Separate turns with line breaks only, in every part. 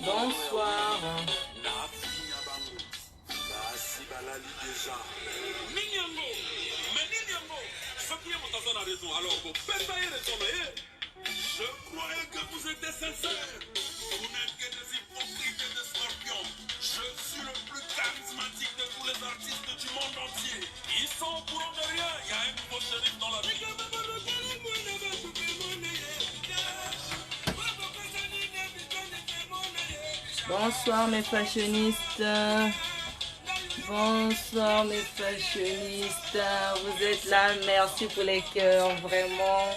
Bonsoir.
Je croyais que vous étiez sincères. Vous n'êtes que des hypocrites et des scorpions. Je suis le plus charismatique de tous les artistes du monde entier. Ils sont au courant de rien. Il y a un nouveau shérif dans la ville.
Bonsoir mes fashionistes. Bonsoir mes fashionistes. Vous êtes là. Merci pour les cœurs. Vraiment.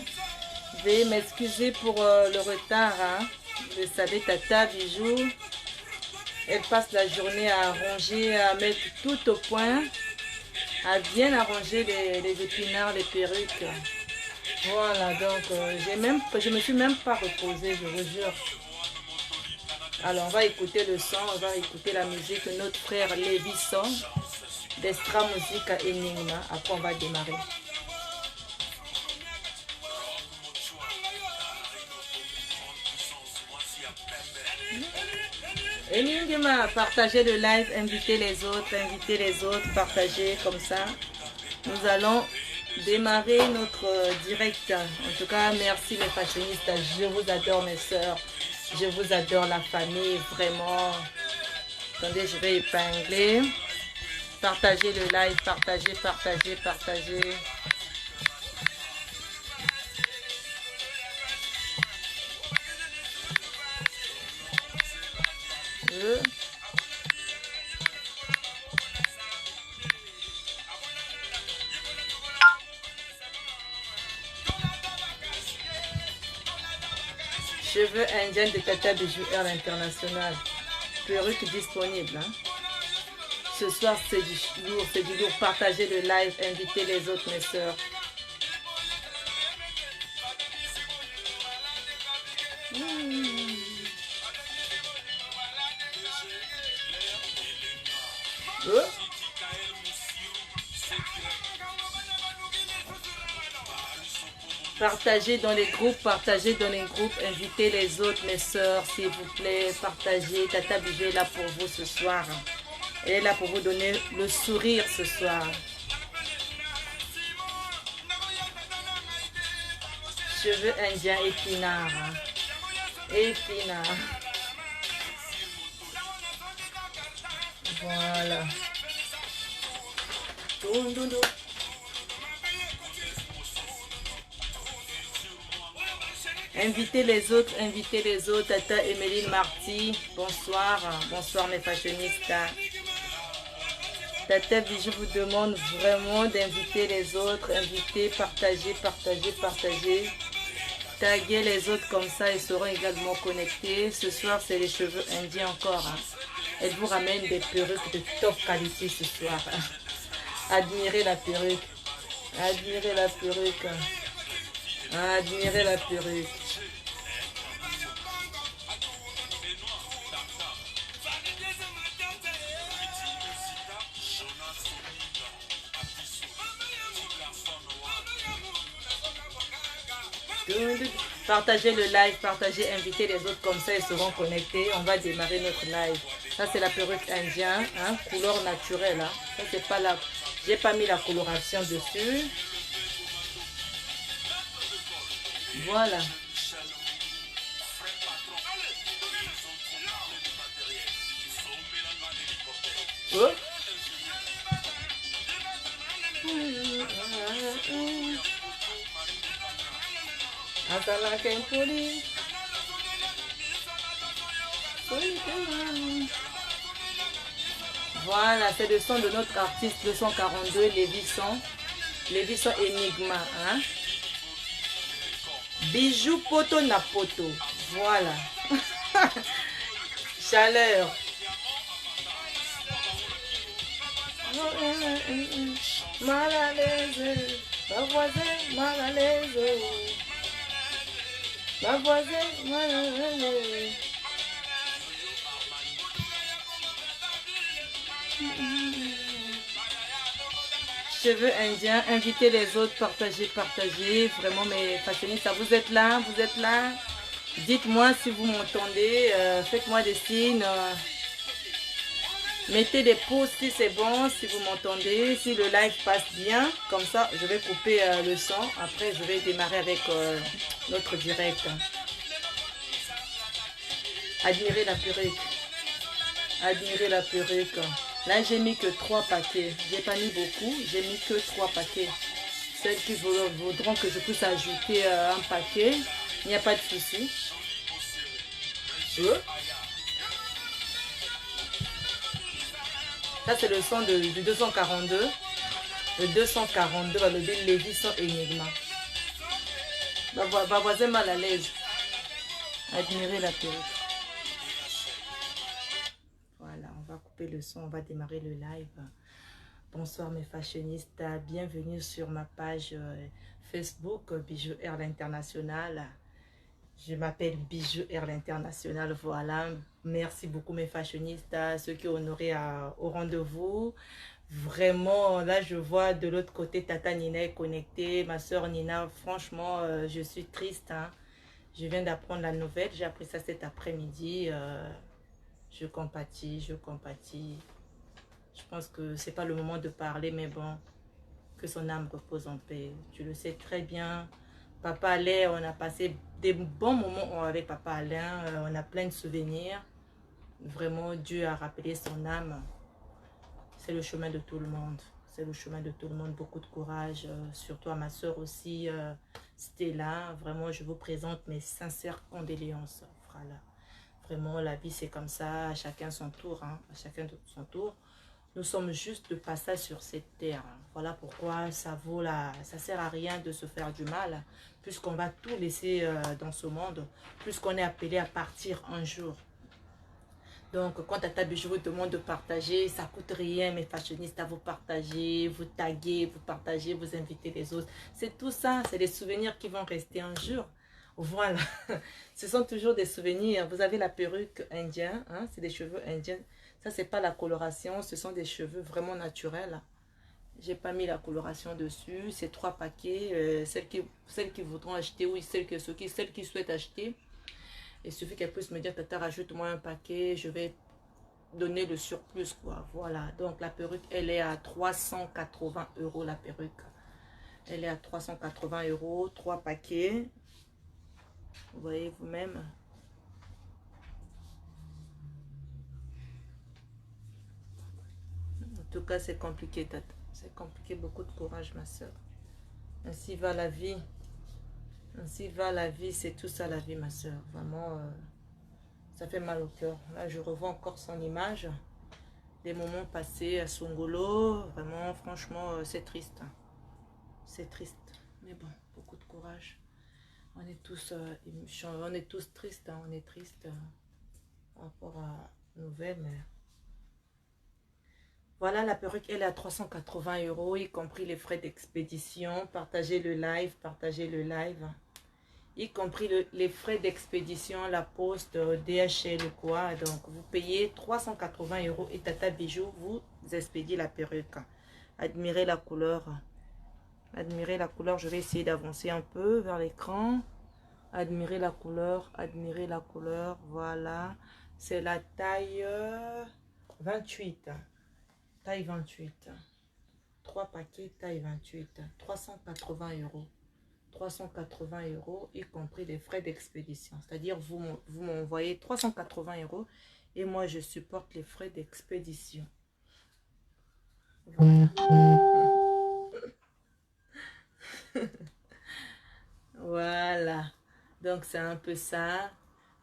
Veuillez m'excuser pour le retard. Hein. Vous savez, Tata Bijou, elle passe la journée à arranger, à mettre tout au point, à bien arranger les épinards, les perruques. Voilà, donc je me suis même pas reposée, je vous jure. Alors on va écouter le son, on va écouter la musique de notre frère Lévisson, d'Extra Musique à Enigma. Après on va démarrer. Enigma, partagez le live, invitez les autres, partagez comme ça. Nous allons démarrer notre direct. En tout cas, merci mes fashionistes. Je vous adore mes soeurs. Je vous adore la famille, vraiment. Attendez, je vais épingler. Partagez le live, partagez. Cheveux indiens de Tata Bijou Air International. Perruque disponible. Hein. Ce soir, c'est du lourd, Partagez le live, invitez les autres, mes soeurs. Partagez dans les groupes, invitez les autres, mes soeurs, s'il vous plaît, partagez. Tata Bijou est là pour vous ce soir. Elle est là pour vous donner le sourire ce soir. Cheveux indiens épinards. Épinards. Voilà. Invitez les autres, Tata Emeline Marty, bonsoir mes fashionistes. Tata Bijou vous demande vraiment d'inviter les autres, partagez. Taguez les autres comme ça, ils seront également connectés. Ce soir, c'est les cheveux indiens encore. Hein. Elle vous ramène des perruques de top qualité ce soir. Admirez la perruque. Admirez la perruque. Partagez le live, invitez les autres comme ça, ils seront connectés. On va démarrer notre live. Ça, c'est la perruque indienne, hein, couleur naturelle. Hein. Ça, c'est pas la... J'ai pas mis la coloration dessus. Voilà. Oh. Voilà, c'est le son de notre artiste 242, Lévisson Enigma. Hein? Bijou poto na poto. Voilà. Chaleur. Mal à l'aise. Ma voisine, mal à l'aise. Ma voisine, mal à l'aise. Cheveux indiens, invitez les autres, partagez. Vraiment mes fashionistes, vous êtes là. Dites-moi si vous m'entendez. Faites-moi des signes. Mettez des pouces si c'est bon, si vous m'entendez. Si le live passe bien. Comme ça, je vais couper le son. Après, je vais démarrer avec notre direct. Admirez la perruque. Admirez la perruque. Là, j'ai mis que 3 paquets. J'ai pas mis beaucoup. J'ai mis que 3 paquets. Celles qui voudront que je puisse ajouter un paquet, il n'y a pas de souci. Ça, c'est le son du 242. Le 242 va le dire Lévis Enigma. Ma voisin mal à l'aise. Admirez la perruque. Voilà, on va couper le son, on va démarrer le live. Bonsoir mes fashionistes, bienvenue sur ma page Facebook Bijou Air l'International. Je m'appelle Bijou Air l'International, voilà. Merci beaucoup mes fashionistes, ceux qui ont honoré au rendez-vous. Vraiment, là je vois de l'autre côté Tata Nina est connectée, ma soeur Nina, franchement je suis triste. Hein. Je viens d'apprendre la nouvelle, j'ai appris ça cet après-midi. Je compatis, je compatis. Je pense que c'est pas le moment de parler, mais bon, que son âme repose en paix. Tu le sais très bien. Papa Alain, on a passé des bons moments avec Papa Alain. On a plein de souvenirs. Vraiment, Dieu a rappelé son âme. C'est le chemin de tout le monde. C'est le chemin de tout le monde. Beaucoup de courage. Surtout à ma soeur aussi, Stella. Vraiment, je vous présente mes sincères condoléances, Frala. Vraiment, la vie, c'est comme ça. À chacun son tour. Hein. À chacun son tour. Nous sommes juste de passage sur cette terre. Voilà pourquoi ça sert à rien de se faire du mal, puisqu'on va tout laisser dans ce monde, puisqu'on est appelé à partir un jour. Donc, quand Tata Bijou vous demande de partager, ça ne coûte rien, mes fashionistes, à vous partager, vous taguer, vous partager, vous inviter les autres. C'est tout ça, c'est des souvenirs qui vont rester un jour. Voilà, ce sont toujours des souvenirs. Vous avez la perruque indienne, hein? C'est des cheveux indiens. Ça, c'est pas la coloration, ce sont des cheveux vraiment naturels. J'ai pas mis la coloration dessus. C'est 3 paquets. Celles qui voudront acheter, oui, celles qui souhaitent acheter. Il suffit qu'elles puissent me dire, Tata, rajoute-moi un paquet, je vais donner le surplus, quoi. Voilà, donc la perruque, elle est à 380 € la perruque. Elle est à 380 €, 3 paquets. Vous voyez vous-même. En tout cas, c'est compliqué, Tata. C'est compliqué, beaucoup de courage, ma soeur. Ainsi va la vie. Ainsi va la vie, c'est tout ça la vie, ma soeur. Vraiment, ça fait mal au cœur. Là, je revois encore son image. Des moments passés à Songolo. Vraiment, franchement, c'est triste. C'est triste. Mais bon, beaucoup de courage. On est tous tristes. Hein. On est tristes par rapport à la nouvelle, mais... Voilà, la perruque, elle est à 380 €, y compris les frais d'expédition. Partagez le live, y compris les frais d'expédition, la poste, DHL, quoi. Donc, vous payez 380 € et Tata Bijou vous expédie la perruque. Admirez la couleur. Admirez la couleur. Je vais essayer d'avancer un peu vers l'écran. Admirez la couleur. Admirez la couleur. Voilà. C'est la taille 28. Taille 28. 3 paquets, taille 28. 380 €. 380 €, y compris les frais d'expédition. C'est-à-dire, vous m'envoyez 380 € et moi, je supporte les frais d'expédition. Voilà. Voilà. Donc, c'est un peu ça.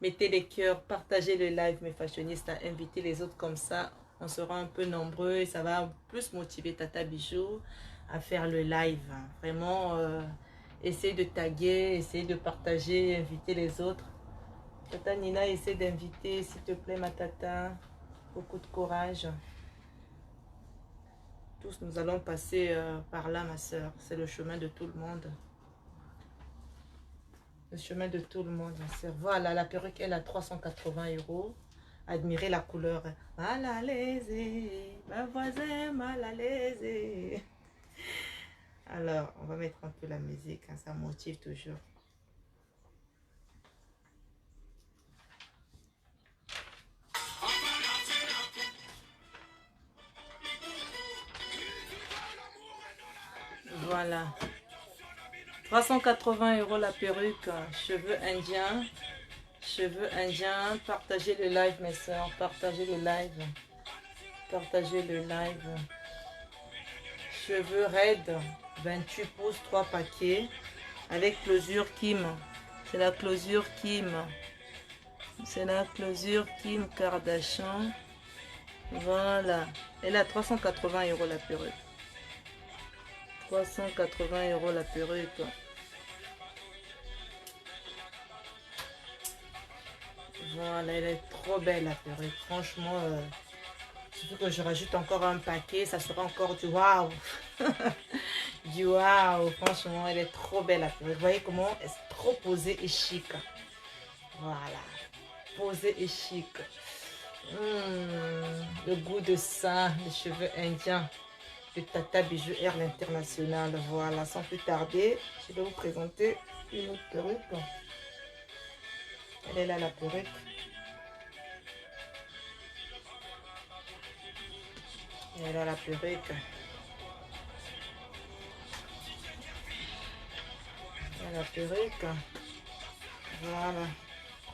Mettez les cœurs, partagez le live, mes fashionistes, invitez les autres comme ça. On sera un peu nombreux et ça va plus motiver Tata Bijou à faire le live. Vraiment, essayez de taguer, essayez de partager, inviter les autres. Tata Nina, essaie d'inviter, s'il te plaît, ma tata. Beaucoup de courage. Tous nous allons passer par là, ma soeur. C'est le chemin de tout le monde. Le chemin de tout le monde, ma soeur. Voilà, la perruque, elle a 380 €. Admirez la couleur. Mal à l'aise, ma voisin, mal à l'aise. Alors, on va mettre un peu la musique, hein, ça motive toujours. Voilà. 380 € la perruque. Cheveux indiens. Cheveux indiens. Partagez le live, mes soeurs. Partagez le live. Partagez le live. Cheveux raides. 28 pouces, 3 paquets. Avec closure Kim. C'est la closure Kim. C'est la closure Kim Kardashian. Voilà. Elle a 380 € la perruque. 380 € la perruque. Voilà, elle est trop belle la perruque. Franchement, surtout que je rajoute encore un paquet, ça sera encore du waouh. Du waouh. Franchement, elle est trop belle la perruque. Vous voyez comment elle est trop posée et chic. Voilà. Posée et chic. Le goût de ça, les cheveux indiens. De Tata Bijou Air l'International. Voilà, sans plus tarder, je vais vous présenter une autre perruque. Elle est là, la perruque. Elle est là, la perruque. Elle est la perruque. Voilà,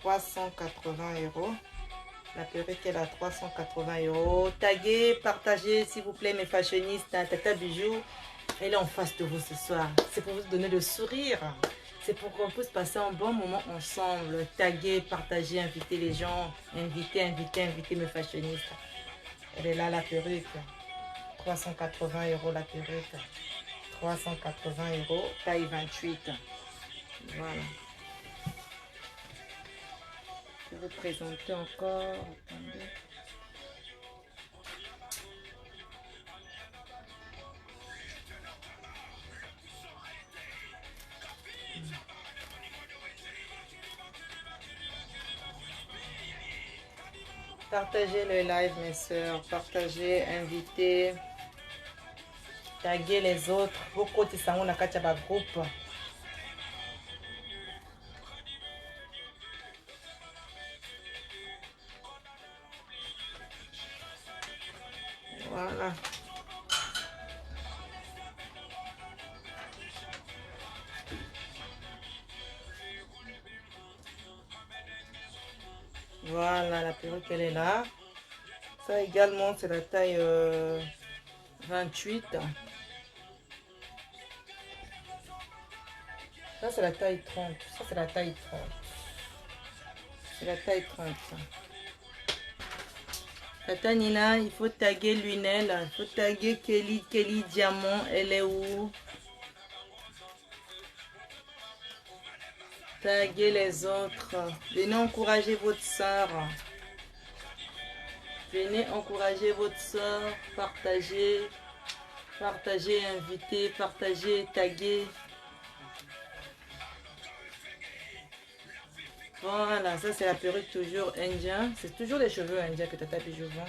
380 €. La perruque est à 380 €. Taguez, partagez, s'il vous plaît, mes fashionistes. Tata Bijou, elle est en face de vous ce soir. C'est pour vous donner le sourire. C'est pour qu'on puisse passer un bon moment ensemble. Taguez, partagez, invitez les gens. Invitez mes fashionistes. Elle est là, la perruque. 380 € la perruque. 380 €, taille 28. Voilà. Je vais vous présenter encore. Attendez. Partagez le live, mes soeurs. Partagez, invitez. Taguez les autres. Vos côtés sango na kachaba groupe. Voilà. Voilà, la perruque, elle est là. Ça également, c'est la taille 28. Ça, c'est la taille 30. Ça, c'est la taille 30. C'est la taille 30. Tata Nina, il faut taguer Lunel. Il faut taguer Kelly Diamant. Elle est où? Taguez les autres. Venez encourager votre soeur. Venez encourager votre soeur. Partagez. Partagez, invitez. Partagez, taguez. Voilà, ça c'est la perruque toujours indien. C'est toujours les cheveux indiens que Tata Bijou vend.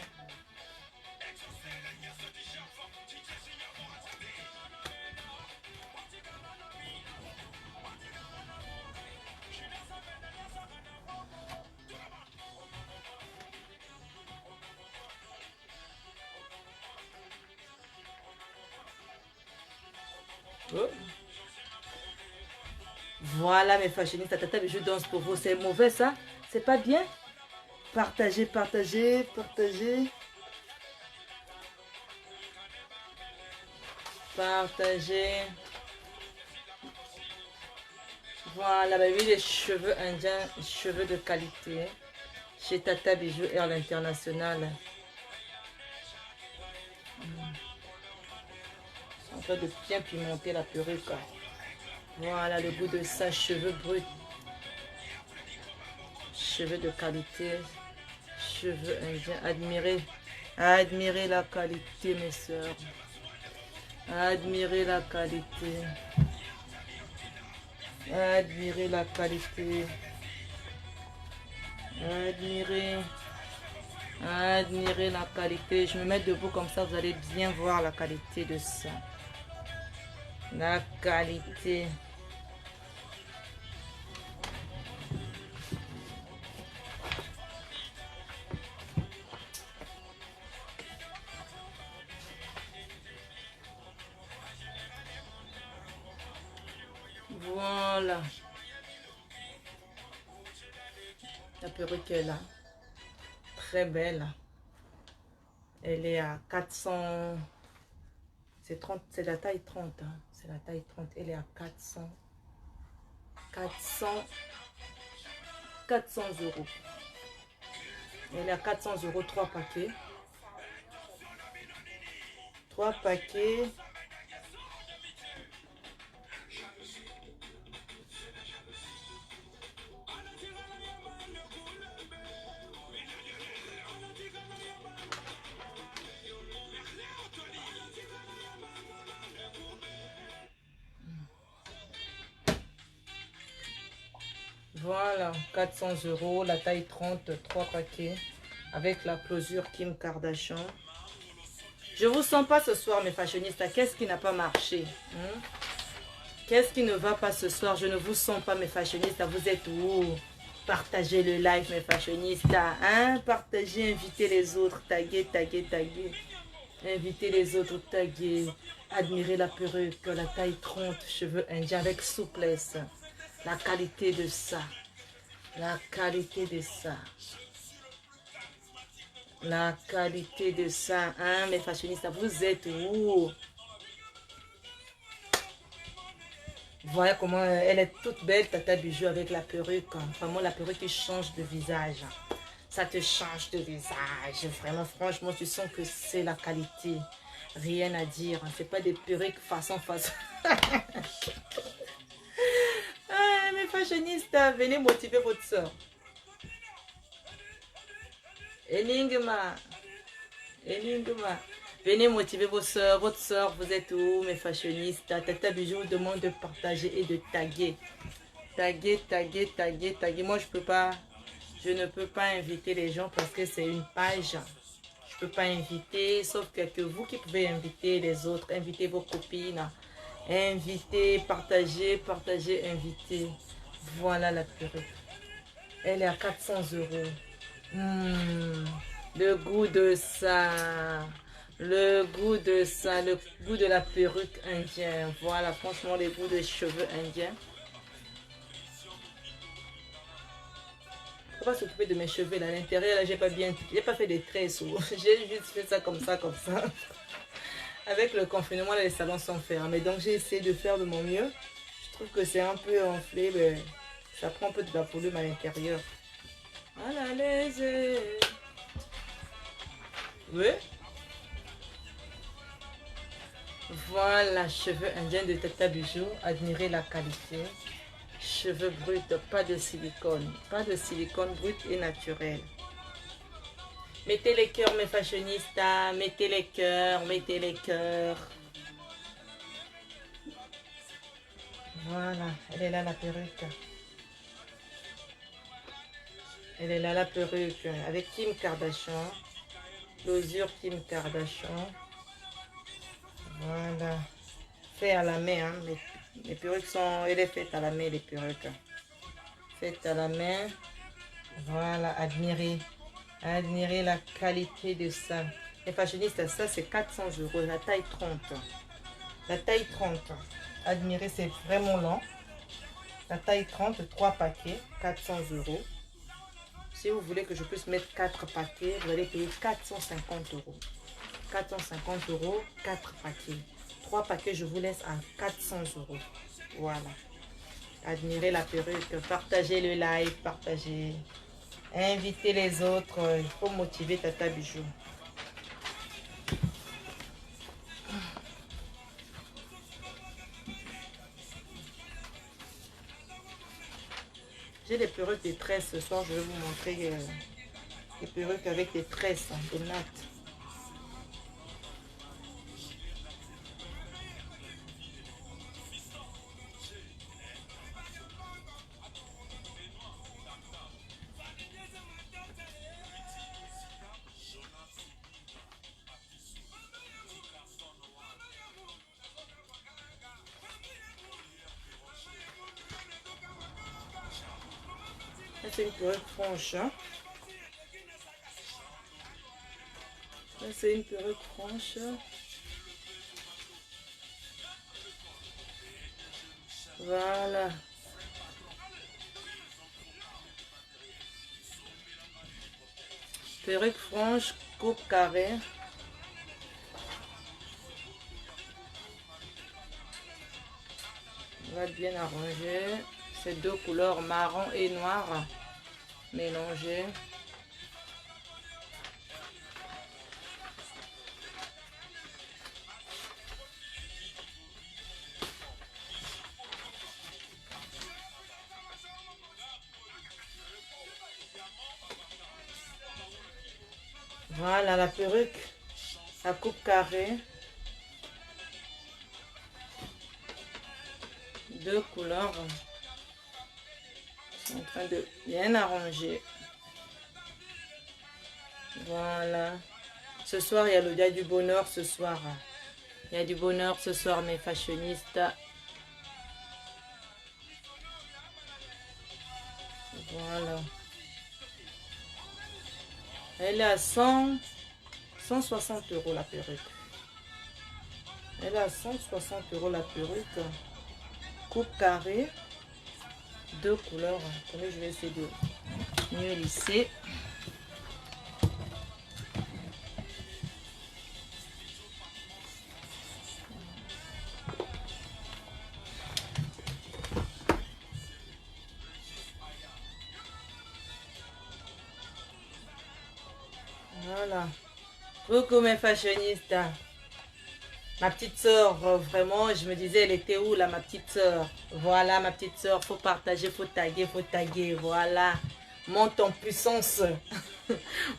Oh. Voilà mes fashionistes, Tata Bijou danse pour vous. C'est mauvais ça? C'est pas bien? Partagez, partagez, partagez. Partagez. Voilà, bah oui, les cheveux indiens, cheveux de qualité. Chez Tata Bijou Air l'International. En train de bien pimenter la perruque. Voilà le goût de ça, cheveux bruts. Cheveux de qualité. Cheveux indiens. Admirez. Admirez la qualité, mes soeurs. Admirez la qualité. Admirez la qualité. Admirez. Admirez la qualité. Je me mets debout comme ça, vous allez bien voir la qualité de ça. La qualité. perruque est là. Très belle. Elle est à 400. C'est 30, c'est la taille 30. Hein. C'est la taille 30. Elle est à 400. 400 euros. Elle est à 400 euros, 3 paquets. 3 paquets. Voilà, 400 euros, la taille 30, 3 paquets, avec la closure Kim Kardashian. Je vous sens pas ce soir, mes fashionistas. Qu'est-ce qui n'a pas marché? Qu'est-ce qui ne va pas ce soir? Je ne vous sens pas, mes fashionistas. Vous êtes où? Partagez le live, mes fashionistas. Hein? Partagez, invitez les autres. Taguez, taguez, taguez. Invitez les autres, taguez. Admirez la perruque, la taille 30, cheveux indiens avec souplesse. La qualité de ça. La qualité de ça. La qualité de ça. Hein, mes fashionistas, vous êtes où? Voyez comment elle est toute belle, Tata Bijou, avec la perruque. Vraiment, la perruque qui change de visage. Ça te change de visage. Vraiment, franchement, tu sens que c'est la qualité. Rien à dire. C'est pas des perruques façon. Ah, mes fashionistas, venez motiver votre soeur. Enigma. Enigma. Venez motiver vos soeurs. Votre soeur, vous êtes où, mes fashionistas? Tata Bijou vous demande de partager et de taguer. Taguer, taguer, taguer, taguer. Moi, je ne peux pas inviter les gens parce que c'est une page. Je ne peux pas inviter, sauf que vous qui pouvez inviter les autres. Invitez vos copines. Invitez, partagez, partagez, invitez. Voilà la perruque. Elle est à 400 euros. Le goût de ça. Le goût de ça. Le goût de la perruque indienne. Voilà, franchement, le goût des cheveux indiens. Faut pas s'occuper de mes cheveux là. À l'intérieur, là, j'ai pas fait des tresses. J'ai juste fait ça comme ça, comme ça. Avec le confinement, là, les salons sont fermés. Donc, j'ai essayé de faire de mon mieux. Je trouve que c'est un peu enflé, mais ça prend un peu de la volume à l'intérieur. Voilà, les... Oui. Voilà, cheveux indiens de Tata Bijou. Admirez la qualité. Cheveux bruts, pas de silicone. Pas de silicone brut et naturel. Mettez les cœurs, mes fashionistas. Mettez les cœurs, mettez les cœurs. Voilà, elle est là la perruque. Elle est là la perruque avec Kim Kardashian. Closure Kim Kardashian. Voilà. Fait à la main. Hein. Les perruques sont... Elle est faite à la main, les perruques. Faites à la main. Voilà, admirez. Admirez la qualité de ça. Les fashionistas, ça c'est 400 euros. La taille 30. La taille 30. Admirez, c'est vraiment lent. La taille 30, 3 paquets, 400 euros. Si vous voulez que je puisse mettre 4 paquets, vous allez payer 450 euros. 450 euros, 4 paquets. 3 paquets, je vous laisse à 400 euros. Voilà. Admirez la perruque. Partagez le live, partagez. Invitez les autres. Il faut motiver Tata Bijou. J'ai des perruques de tresses. Ce soir, je vais vous montrer des perruques avec des tresses, des nattes. C'est une perruque franche. Hein? C'est une perruque franche. Voilà. Perruque franche, coupe carrée. On va bien arranger ces deux couleurs marron et noir mélangées. Voilà la perruque, la coupe carrée. Deux couleurs. Je suis en train de bien arranger. Voilà. Ce soir, il y a du bonheur ce soir. Il y a du bonheur ce soir, mes fashionistes. Voilà. Elle est à 160 € la perruque. Elle est à 160 € la perruque. Coupe carrée. Deux couleurs. Attendez, je vais essayer de mieux lisser. Voilà. Coucou mes fashionistes. Ma petite soeur, vraiment, je me disais, elle était où là, ma petite soeur? Voilà, ma petite soeur, faut partager, faut taguer, voilà. Monte en puissance.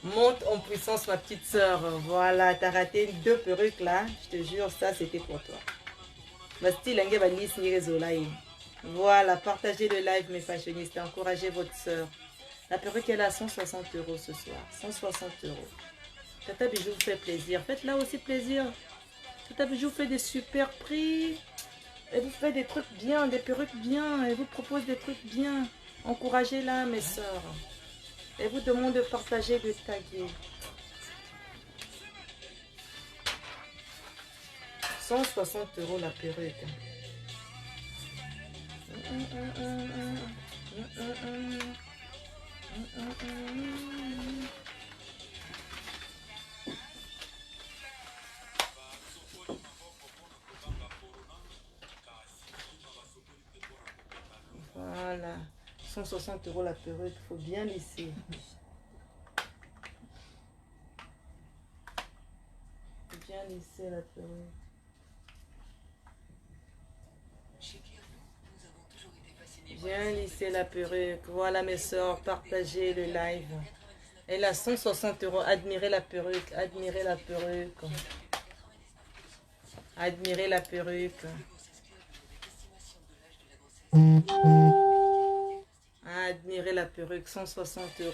Monte en puissance, ma petite soeur. Voilà, t'as raté deux perruques là. Je te jure, ça, c'était pour toi. Voilà, partagez le live, mes fashionistes. Encouragez votre soeur. La perruque, elle est à 160 € ce soir. 160 €. Tata Bijou vous fait plaisir. Faites-la aussi plaisir. Tata Bijou fait des super prix. Elle vous fait des trucs bien, des perruques bien. Elle vous propose des trucs bien. Encouragez-la, mes soeurs. Elle vous demande de partager, de taguer. 160 € la perruque. Voilà. 160 € la perruque. Il faut bien lisser. Bien lisser la perruque. Bien lisser la perruque. Voilà mes soeurs, partagez le live. Elle a 160 €. Admirez la perruque. Admirez la perruque. Admirez la perruque. Admirez la perruque. 160 €.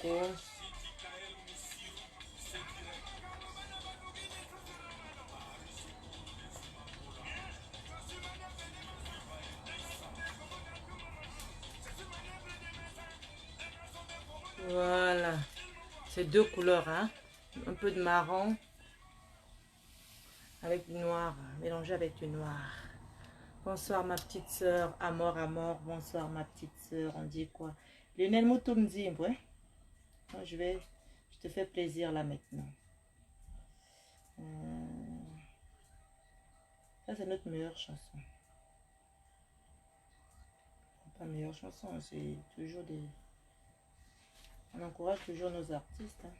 Voilà. C'est deux couleurs, hein. Un peu de marron avec du noir, mélangé avec du noir. Bonsoir ma petite soeur, Amor. Bonsoir ma petite soeur, on dit quoi? Lionel Moutoumdi, ouais. Je te fais plaisir là maintenant. Ça c'est notre meilleure chanson. Pas meilleure chanson, c'est toujours des... On encourage toujours nos artistes. Hein.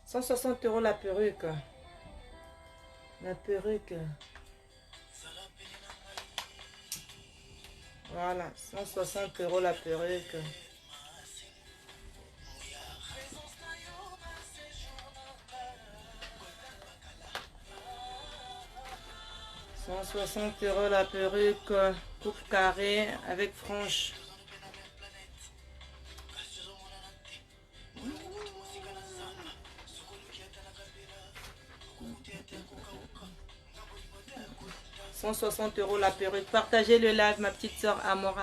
160 € la perruque. La perruque. Voilà, 160 € la perruque. « 160 € la perruque, coupe carrée avec frange. » 160 € la perruque. Partagez le live, ma petite soeur Amor.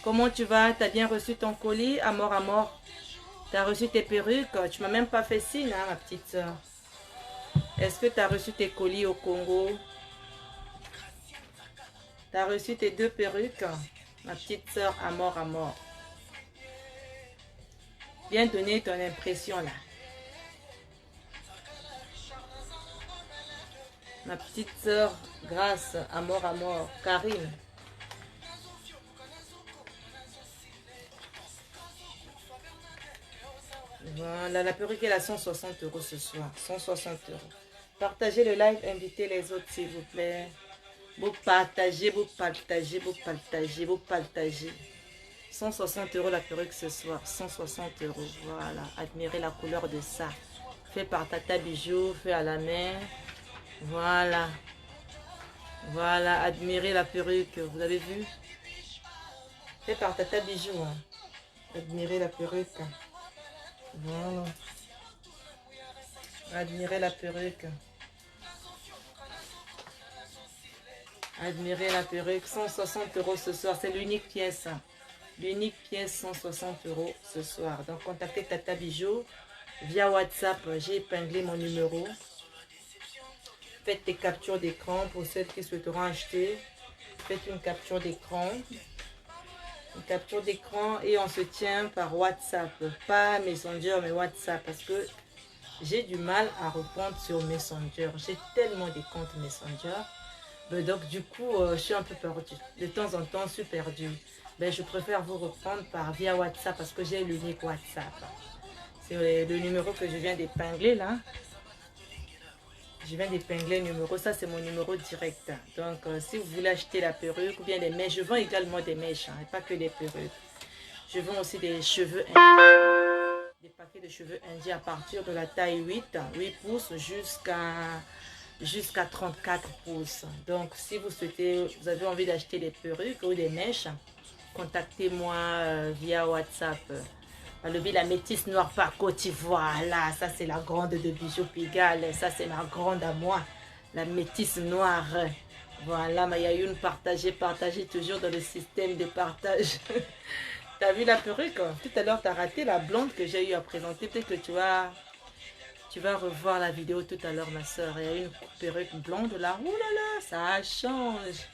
Comment tu vas? Tu as bien reçu ton colis, Amor? Tu as reçu tes perruques? Tu m'as même pas fait signe, hein, ma petite soeur. Est-ce que tu as reçu tes colis au Congo? Tu as reçu tes deux perruques? Ma petite sœur à mort à mort. Viens donner ton impression là. Ma petite sœur, grâce à mort, Karine. Voilà, la perruque est à 160 € ce soir. 160 €. Partagez le live, invitez les autres s'il vous plaît. Vous partagez, vous partagez, vous partagez, vous partagez. 160 € la perruque ce soir. 160 €. Voilà, admirez la couleur de ça. Fait par Tata Bijou, fait à la main. Voilà. Voilà, admirez la perruque. Vous avez vu? Fait par Tata Bijou. Hein. Admirez la perruque. Voilà. Admirez la perruque. Admirez la perruque. 160 € ce soir. C'est l'unique pièce. L'unique pièce, 160 € ce soir. Donc, contactez Tata Bijou via WhatsApp. J'ai épinglé mon numéro. Faites des captures d'écran pour celles qui souhaiteront acheter. Faites une capture d'écran. Une capture d'écran et on se tient par WhatsApp. Pas Messenger, mais WhatsApp. Parce que j'ai du mal à répondre sur Messenger. J'ai tellement de comptes Messenger. Donc du coup, je suis un peu perdue. De temps en temps, je suis perdue. Je préfère vous reprendre via WhatsApp parce que j'ai l'unique WhatsApp. C'est le numéro que je viens d'épingler là. Je viens d'épingler le numéro. Ça, c'est mon numéro direct. Donc, si vous voulez acheter la perruque ou bien des mèches, je vends également des mèches, hein, et pas que des perruques. Je vends aussi des cheveux indiens. Des paquets de cheveux indiens à partir de la taille 8 pouces jusqu'à 34 pouces. Donc, si vous souhaitez, vous avez envie d'acheter des perruques ou des mèches, contactez-moi via WhatsApp. La métisse noire par Côte d'Ivoire, là, ça c'est la grande de Bijou Pigalle, ça c'est ma grande à moi, la métisse noire. Voilà, mais il y a une partagée toujours dans le système de partage. T'as vu la perruque? Tout à l'heure, tu as raté la blonde que j'ai eu à présenter. Peut-être que tu vas revoir la vidéo tout à l'heure, ma soeur. Il y a une perruque blonde là. Ouh là là, ça change.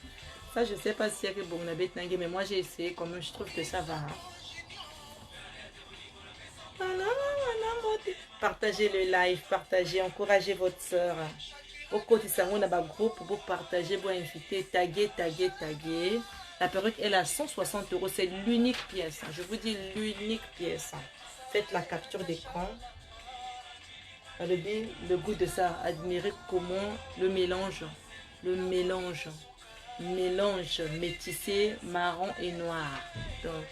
Ça, je sais pas si c'est que bon, mais moi j'ai essayé quand même. Je trouve que ça va. Partagez le live, partagez, encouragez votre soeur. Au côté de on a un groupe pour partager, pour inviter, taguer. La perruque elle est à 160 €, c'est l'unique pièce. Je vous dis l'unique pièce. Faites la capture d'écran. Le goût de ça, admirez comment le mélange métissé, marron et noir. Donc,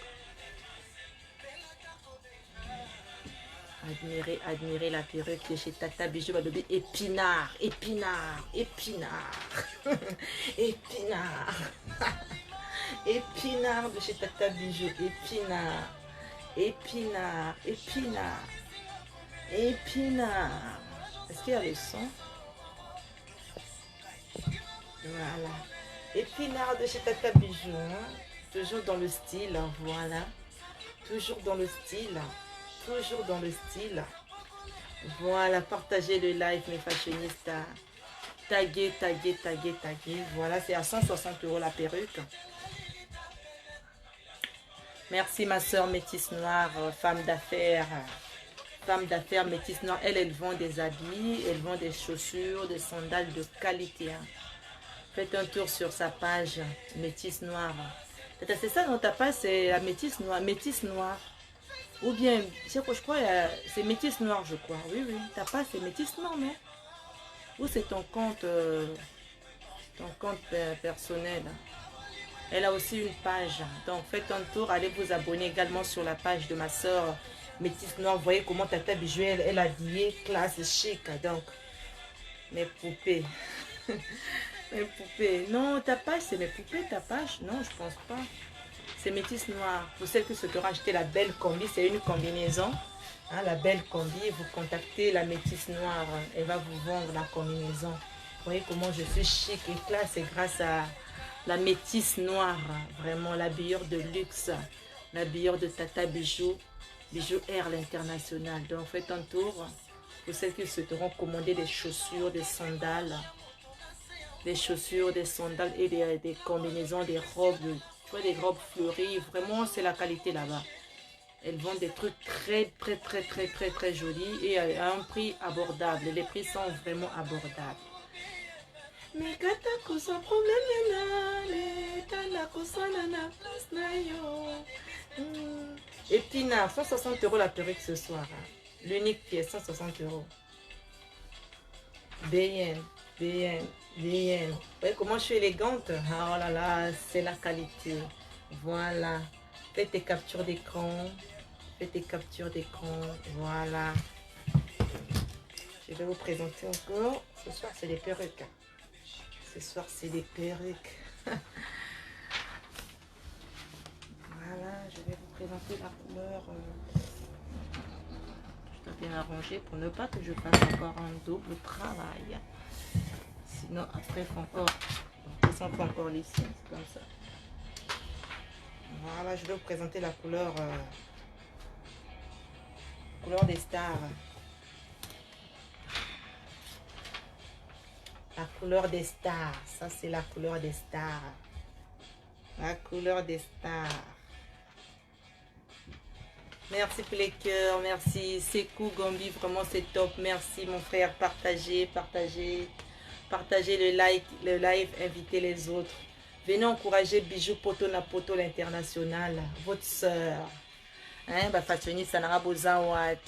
admirez la perruque de chez Tata Bijou. Épinard, épinard, épinard de chez Tata Bijou. Épinard. Est-ce qu'il y a le son? Voilà. Épinard de chez Tata Bijou. Hein? Toujours dans le style, voilà. Toujours dans le style. Voilà, partagez le live, mes fashionistes. Taguez. Voilà, c'est à 160 € la perruque. Merci, ma soeur métisse noire, femme d'affaires. Femme d'affaires métisse noire. Elle vend des habits, elle vend des chaussures, des sandales de qualité. Hein. Faites un tour sur sa page, métisse noire. C'est ça, non, ta page, c'est la métisse noire. Ou bien, je crois, c'est métisse noire, je crois. Oui, ta page, c'est métisse noire, non? Ou c'est ton compte personnel? Elle a aussi une page. Donc, faites un tour, allez vous abonner également sur la page de ma soeur métisse noire. Vous voyez comment Tata Bijou, elle a habillé classe chic. Donc, mes poupées. Mes poupées. Non, ta page, c'est mes poupées, ta page? Non, je pense pas. C'est métisse noire. Pour celles qui souhaitent acheter la belle combi, c'est une combinaison. Hein, la belle combi, vous contactez la métisse noire. Elle va vous vendre la combinaison. Vous voyez comment je suis chic et classe. C'est grâce à la métisse noire. Vraiment, l'habilleur de luxe. L'habilleur de Tata Bijou. Bijou Air l'international. Donc, faites un tour. Pour celles qui souhaiteront commander des chaussures, des sandales. Des chaussures, des sandales et des combinaisons, des robes Tu vois des robes fleuries, vraiment c'est la qualité là-bas. Elles vendent des trucs très jolis et à un prix abordable. Les prix sont vraiment abordables. Mais kata kosa problème na le tana kosa na place na yo. Épinard, 160 € la perruque ce soir. Hein. L'unique pièce, 160 €. Bien. Vous voyez comment je suis élégante? Oh là là, c'est la qualité. Voilà. Fais tes captures d'écran. Voilà. Je vais vous présenter encore. Ce soir, c'est des perruques. Voilà, je vais vous présenter la couleur. Je dois bien arranger pour ne pas que je fasse encore un double travail. Sinon, après, il faut encore les signes, c'est comme ça. Voilà, je vais vous présenter la couleur, couleur des stars. La couleur des stars, ça c'est la couleur des stars. La couleur des stars. Merci pour les cœurs, merci. Sekou Gambi, vraiment c'est top. Merci mon frère, partagez le live, invitez les autres. Venez encourager Bijou Poto na Poto l'international, votre soeur. Hein, Fatoni Sanara Bozawat.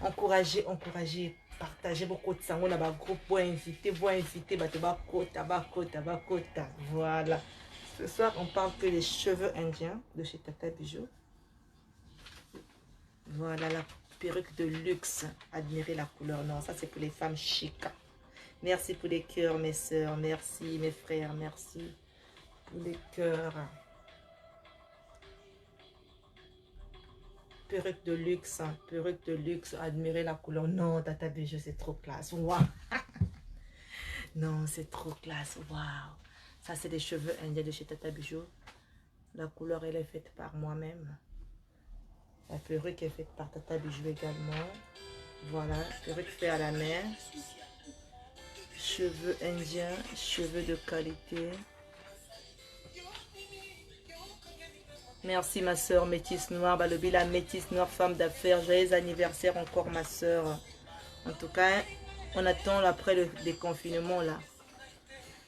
Encouragez. Partagez beaucoup de sang. On a un groupe pour inviter, Voilà. Ce soir, on parle que des cheveux indiens de chez Tata Bijou. Voilà la perruque de luxe. Admirez la couleur. Non, ça c'est pour les femmes chic. Merci pour les cœurs, mes soeurs. Merci, mes frères. Merci pour les cœurs. Perruque de luxe, admirez la couleur. Non, Tata Bijou, c'est trop classe. Waouh. Non, c'est trop classe. Waouh. Ça, c'est des cheveux indiens de chez Tata Bijou. La couleur, elle est faite par moi-même. La perruque est faite par Tata Bijou également. Voilà, perruque faite à la main. Cheveux indiens, cheveux de qualité. Merci ma soeur métisse noire, Balobi la métisse noire, femme d'affaires. Joyeux anniversaire encore ma soeur. En tout cas, on attend après le déconfinement là.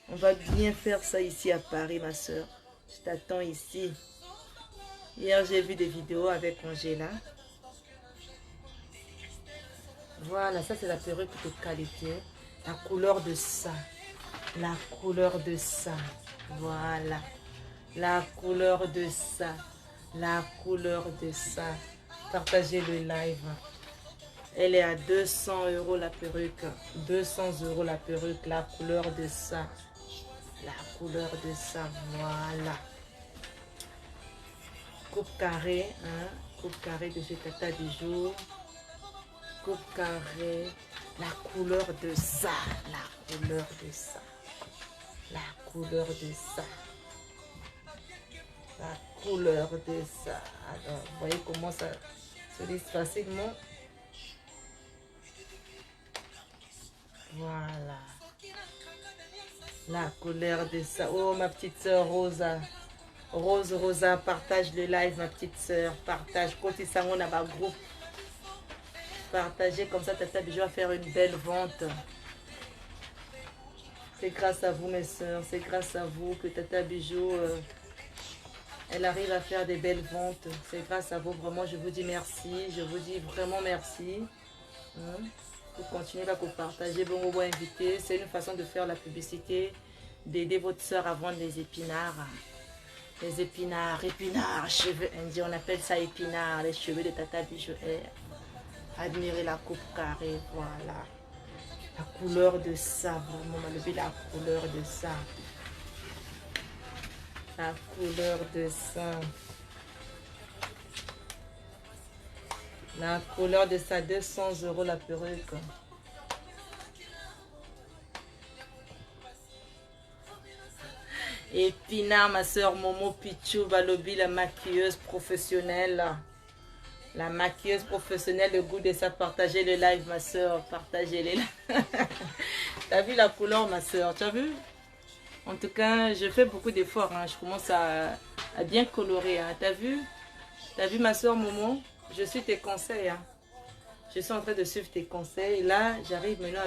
On va bien faire ça ici à Paris ma soeur. Je t'attends ici. Hier j'ai vu des vidéos avec Angela. Voilà, ça c'est la perruque de qualité. La couleur de ça. Voilà. La couleur de ça. Partagez le live. Elle est à 200 € la perruque. 200 € la perruque. La couleur de ça. Voilà. Coupe carré. Hein? Coupe carré de chez Tata Bijou. Coupe carré. La couleur de ça. Alors, vous voyez comment ça se lisse facilement. Voilà. La couleur de ça. Oh, ma petite soeur Rosa. Rosa, partage le live, ma petite soeur. Partage. Côté ça, on a un groupe. Partagez comme ça, Tata Bijou va faire une belle vente. C'est grâce à vous, mes soeurs. C'est grâce à vous que Tata Bijou... elle arrive à faire des belles ventes. C'est grâce à vous. Vraiment, je vous dis merci. Je vous dis vraiment merci. Vous continuez à vous partager. Bon, vous inviter. C'est une façon de faire la publicité. D'aider votre soeur à vendre des épinards. Les épinards, cheveux indiens. On appelle ça épinards. Les cheveux de Tata Bijou. Admirez la coupe carrée. Voilà. La couleur de ça. Vraiment, on va lever la couleur de ça. La couleur de ça. La couleur de ça, 200 € la perruque. Épinard, ma soeur Momo Pichou Balobi, la maquilleuse professionnelle. La maquilleuse professionnelle, le goût de ça. Partagez le live, ma soeur. Partagez-les. T'as vu la couleur, ma soeur? Tu as vu? En tout cas, je fais beaucoup d'efforts. Hein. Je commence à bien colorer. Hein. T'as vu ma soeur Momo? Je suis tes conseils. Hein. Je suis en train de suivre tes conseils. Là, j'arrive maintenant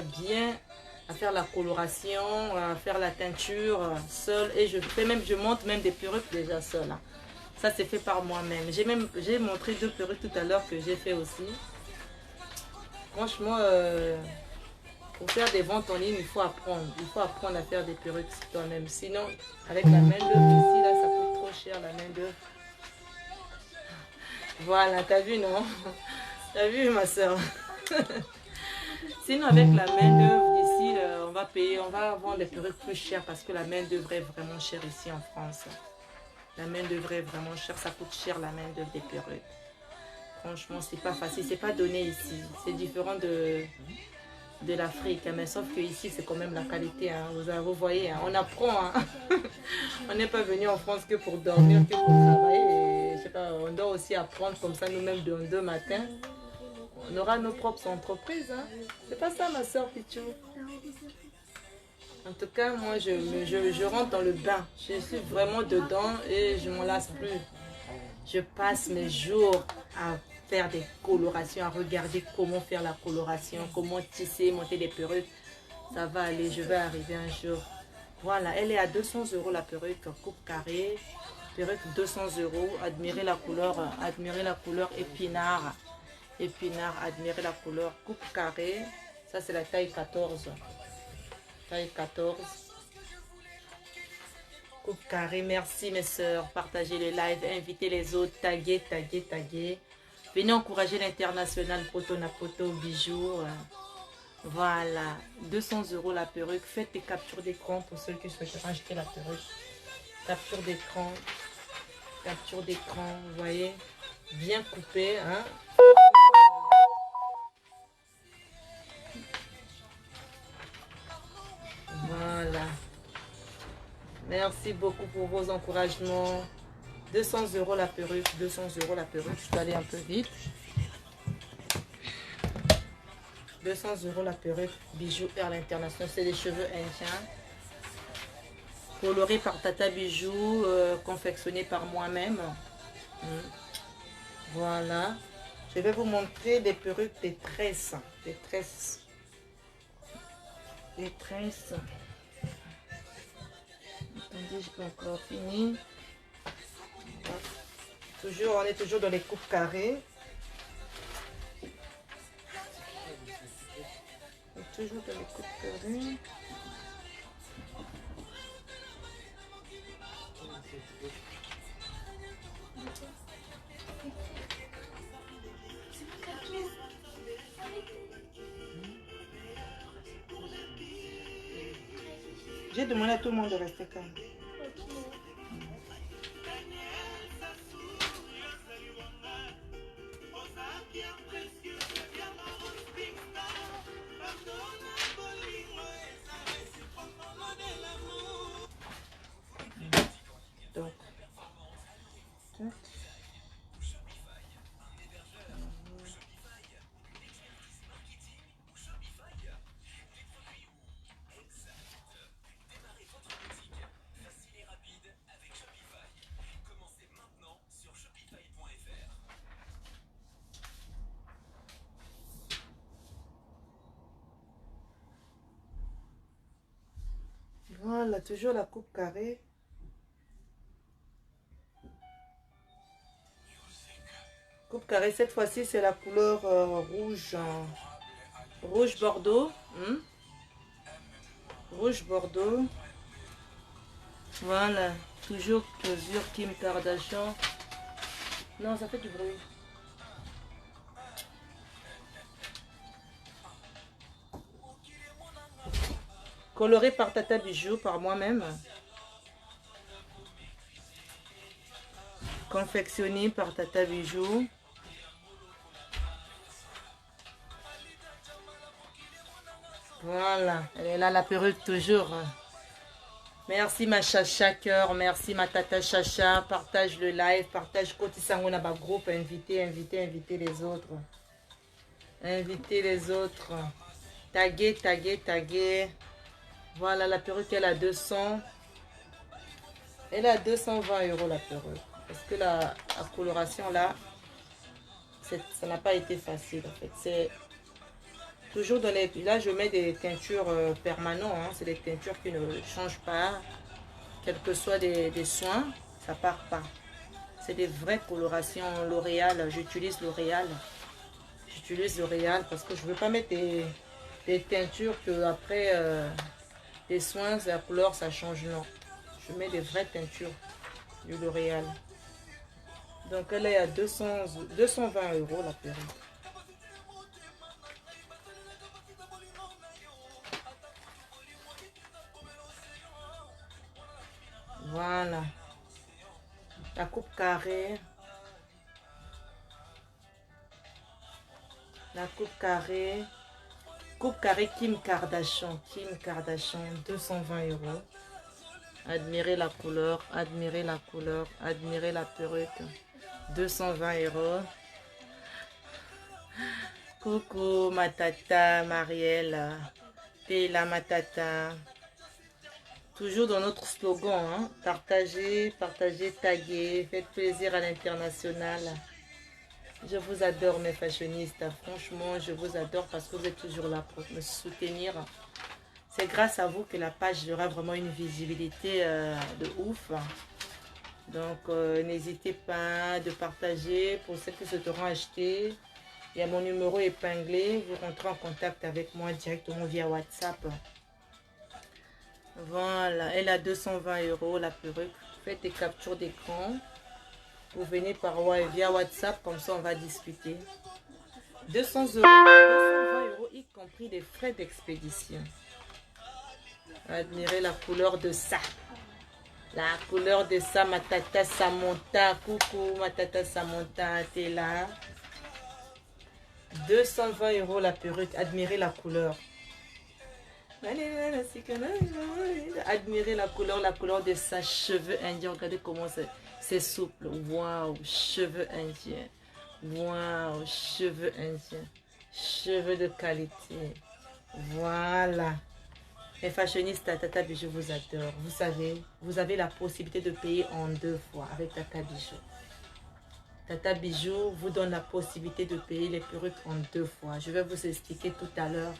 à faire la coloration, à faire la teinture seule. Et je monte même des perruques déjà seule. Hein. Ça, c'est fait par moi-même. J'ai montré 2 perruques tout à l'heure que j'ai fait aussi. Franchement, pour faire des ventes en ligne, il faut apprendre. Il faut apprendre à faire des perruques toi-même. Sinon, avec la main d'œuvre ici, là, ça coûte trop cher la main d'œuvre. Voilà, t'as vu, non? T'as vu, ma soeur? Sinon, avec la main d'œuvre d'ici, on va vendre des perruques plus chères parce que la main d'œuvre est vraiment chère ici en France. La main d'œuvre est vraiment chère, ça coûte cher la main d'œuvre des perruques. Franchement, c'est pas facile, c'est pas donné ici. C'est différent de l'Afrique, mais sauf que ici c'est quand même la qualité. Hein. Vous voyez, hein, on apprend. Hein. On n'est pas venu en France que pour dormir, que pour travailler. Et, je sais pas, on doit aussi apprendre comme ça nous-mêmes de 2 matins. On aura nos propres entreprises. Hein. C'est pas ça, ma soeur Pichou. En tout cas, moi, je rentre dans le bain. Je suis vraiment dedans et je m'en lasse plus. Je passe mes jours à faire des colorations, à regarder comment faire la coloration, comment tisser, monter des perruques. Ça va aller, je vais arriver un jour. Voilà, elle est à 200 € la perruque, coupe carrée. Perruque 200 €. Admirez la couleur épinard. Épinard, admirez la couleur coupe carrée. Ça, c'est la taille 14. Taille 14. Coupe carré, merci mes soeurs. Partagez le live, invitez les autres, taguez, taguez, taguez. Venez encourager l'international poto na poto bijoux. Voilà, 200 € la perruque. Faites des captures d'écran pour ceux qui souhaitent acheter la perruque. Capture d'écran. Capture d'écran, vous voyez. Bien coupé, hein. Voilà. Merci beaucoup pour vos encouragements. 200 € la perruque, 200 € la perruque. Je dois aller un peu vite. 200 € la perruque, bijoux Perle International. C'est des cheveux indiens. Coloré par Tata Bijoux, confectionné par moi-même. Voilà. Je vais vous montrer des perruques, des tresses. Des tresses. Des tresses. Attendez, je peux encore finir. Toujours, on est toujours dans les coupes carrées. Toujours dans les coupes carrées. J'ai demandé à tout le monde de rester calme. Donc, voilà, toujours la coupe carrée. Coupe carrée, cette fois-ci, c'est la couleur rouge. Rouge Bordeaux. Rouge Bordeaux. Voilà. Toujours mesure Kim Kardashian. Non, ça fait du bruit. Coloré par Tata Bijoux, par moi-même. Confectionné par Tata Bijoux. Voilà, elle est là la perruque toujours. Merci ma chacha cœur, merci ma tata chacha. Partage le live, partage Koti Sangona ba groupe, invitez les autres. Invitez les autres. Taguez, taguez, taguez. Voilà la perruque elle a 200. Elle est à 220 € la perruque. Parce que la coloration là, ça n'a pas été facile en fait. C'est toujours dans les... Là, je mets des teintures permanentes. Hein. C'est des teintures qui ne changent pas. Quels que soient des soins, ça part pas. C'est des vraies colorations L'Oréal. J'utilise L'Oréal. J'utilise L'Oréal parce que je ne veux pas mettre des teintures que après des soins, la couleur, ça change. Non. Je mets des vraies teintures du L'Oréal. Donc, elle est à 220 € la perruque. Voilà. La coupe carrée. La coupe carrée. Coupe carrée Kim Kardashian. Kim Kardashian, 220 €. Admirez la couleur, admirez la couleur, admirez la perruque. 220 €. Coucou ma tata Marielle. T'es là ma tata. Toujours dans notre slogan, hein? Partagez, partagez, taguez, faites plaisir à l'international. Je vous adore mes fashionistes. Franchement, je vous adore parce que vous êtes toujours là pour me soutenir. C'est grâce à vous que la page aura vraiment une visibilité de ouf. Donc, n'hésitez pas de partager pour celles qui souhaiteront acheter. Il y a mon numéro épinglé. Vous rentrez en contact avec moi directement via WhatsApp. Voilà, elle a 220 € la perruque. Faites des captures d'écran. Vous venez via WhatsApp, comme ça on va discuter. 200 €, 220 €, y compris les frais d'expédition. Admirez la couleur de ça. La couleur de ça, ma tata Samantha. Coucou, ma tata Samantha, t'es là. 220 € la perruque. Admirez la couleur. Admirez la couleur de sa cheveux indiens. Regardez comment c'est souple. Waouh, cheveux indiens. Waouh, cheveux indiens. Cheveux de qualité. Voilà. Les fashionistes, Tata Bijou vous adore. Vous savez, vous avez la possibilité de payer en 2 fois avec Tata Bijou. Tata Bijou vous donne la possibilité de payer les perruques en 2 fois. Je vais vous expliquer tout à l'heure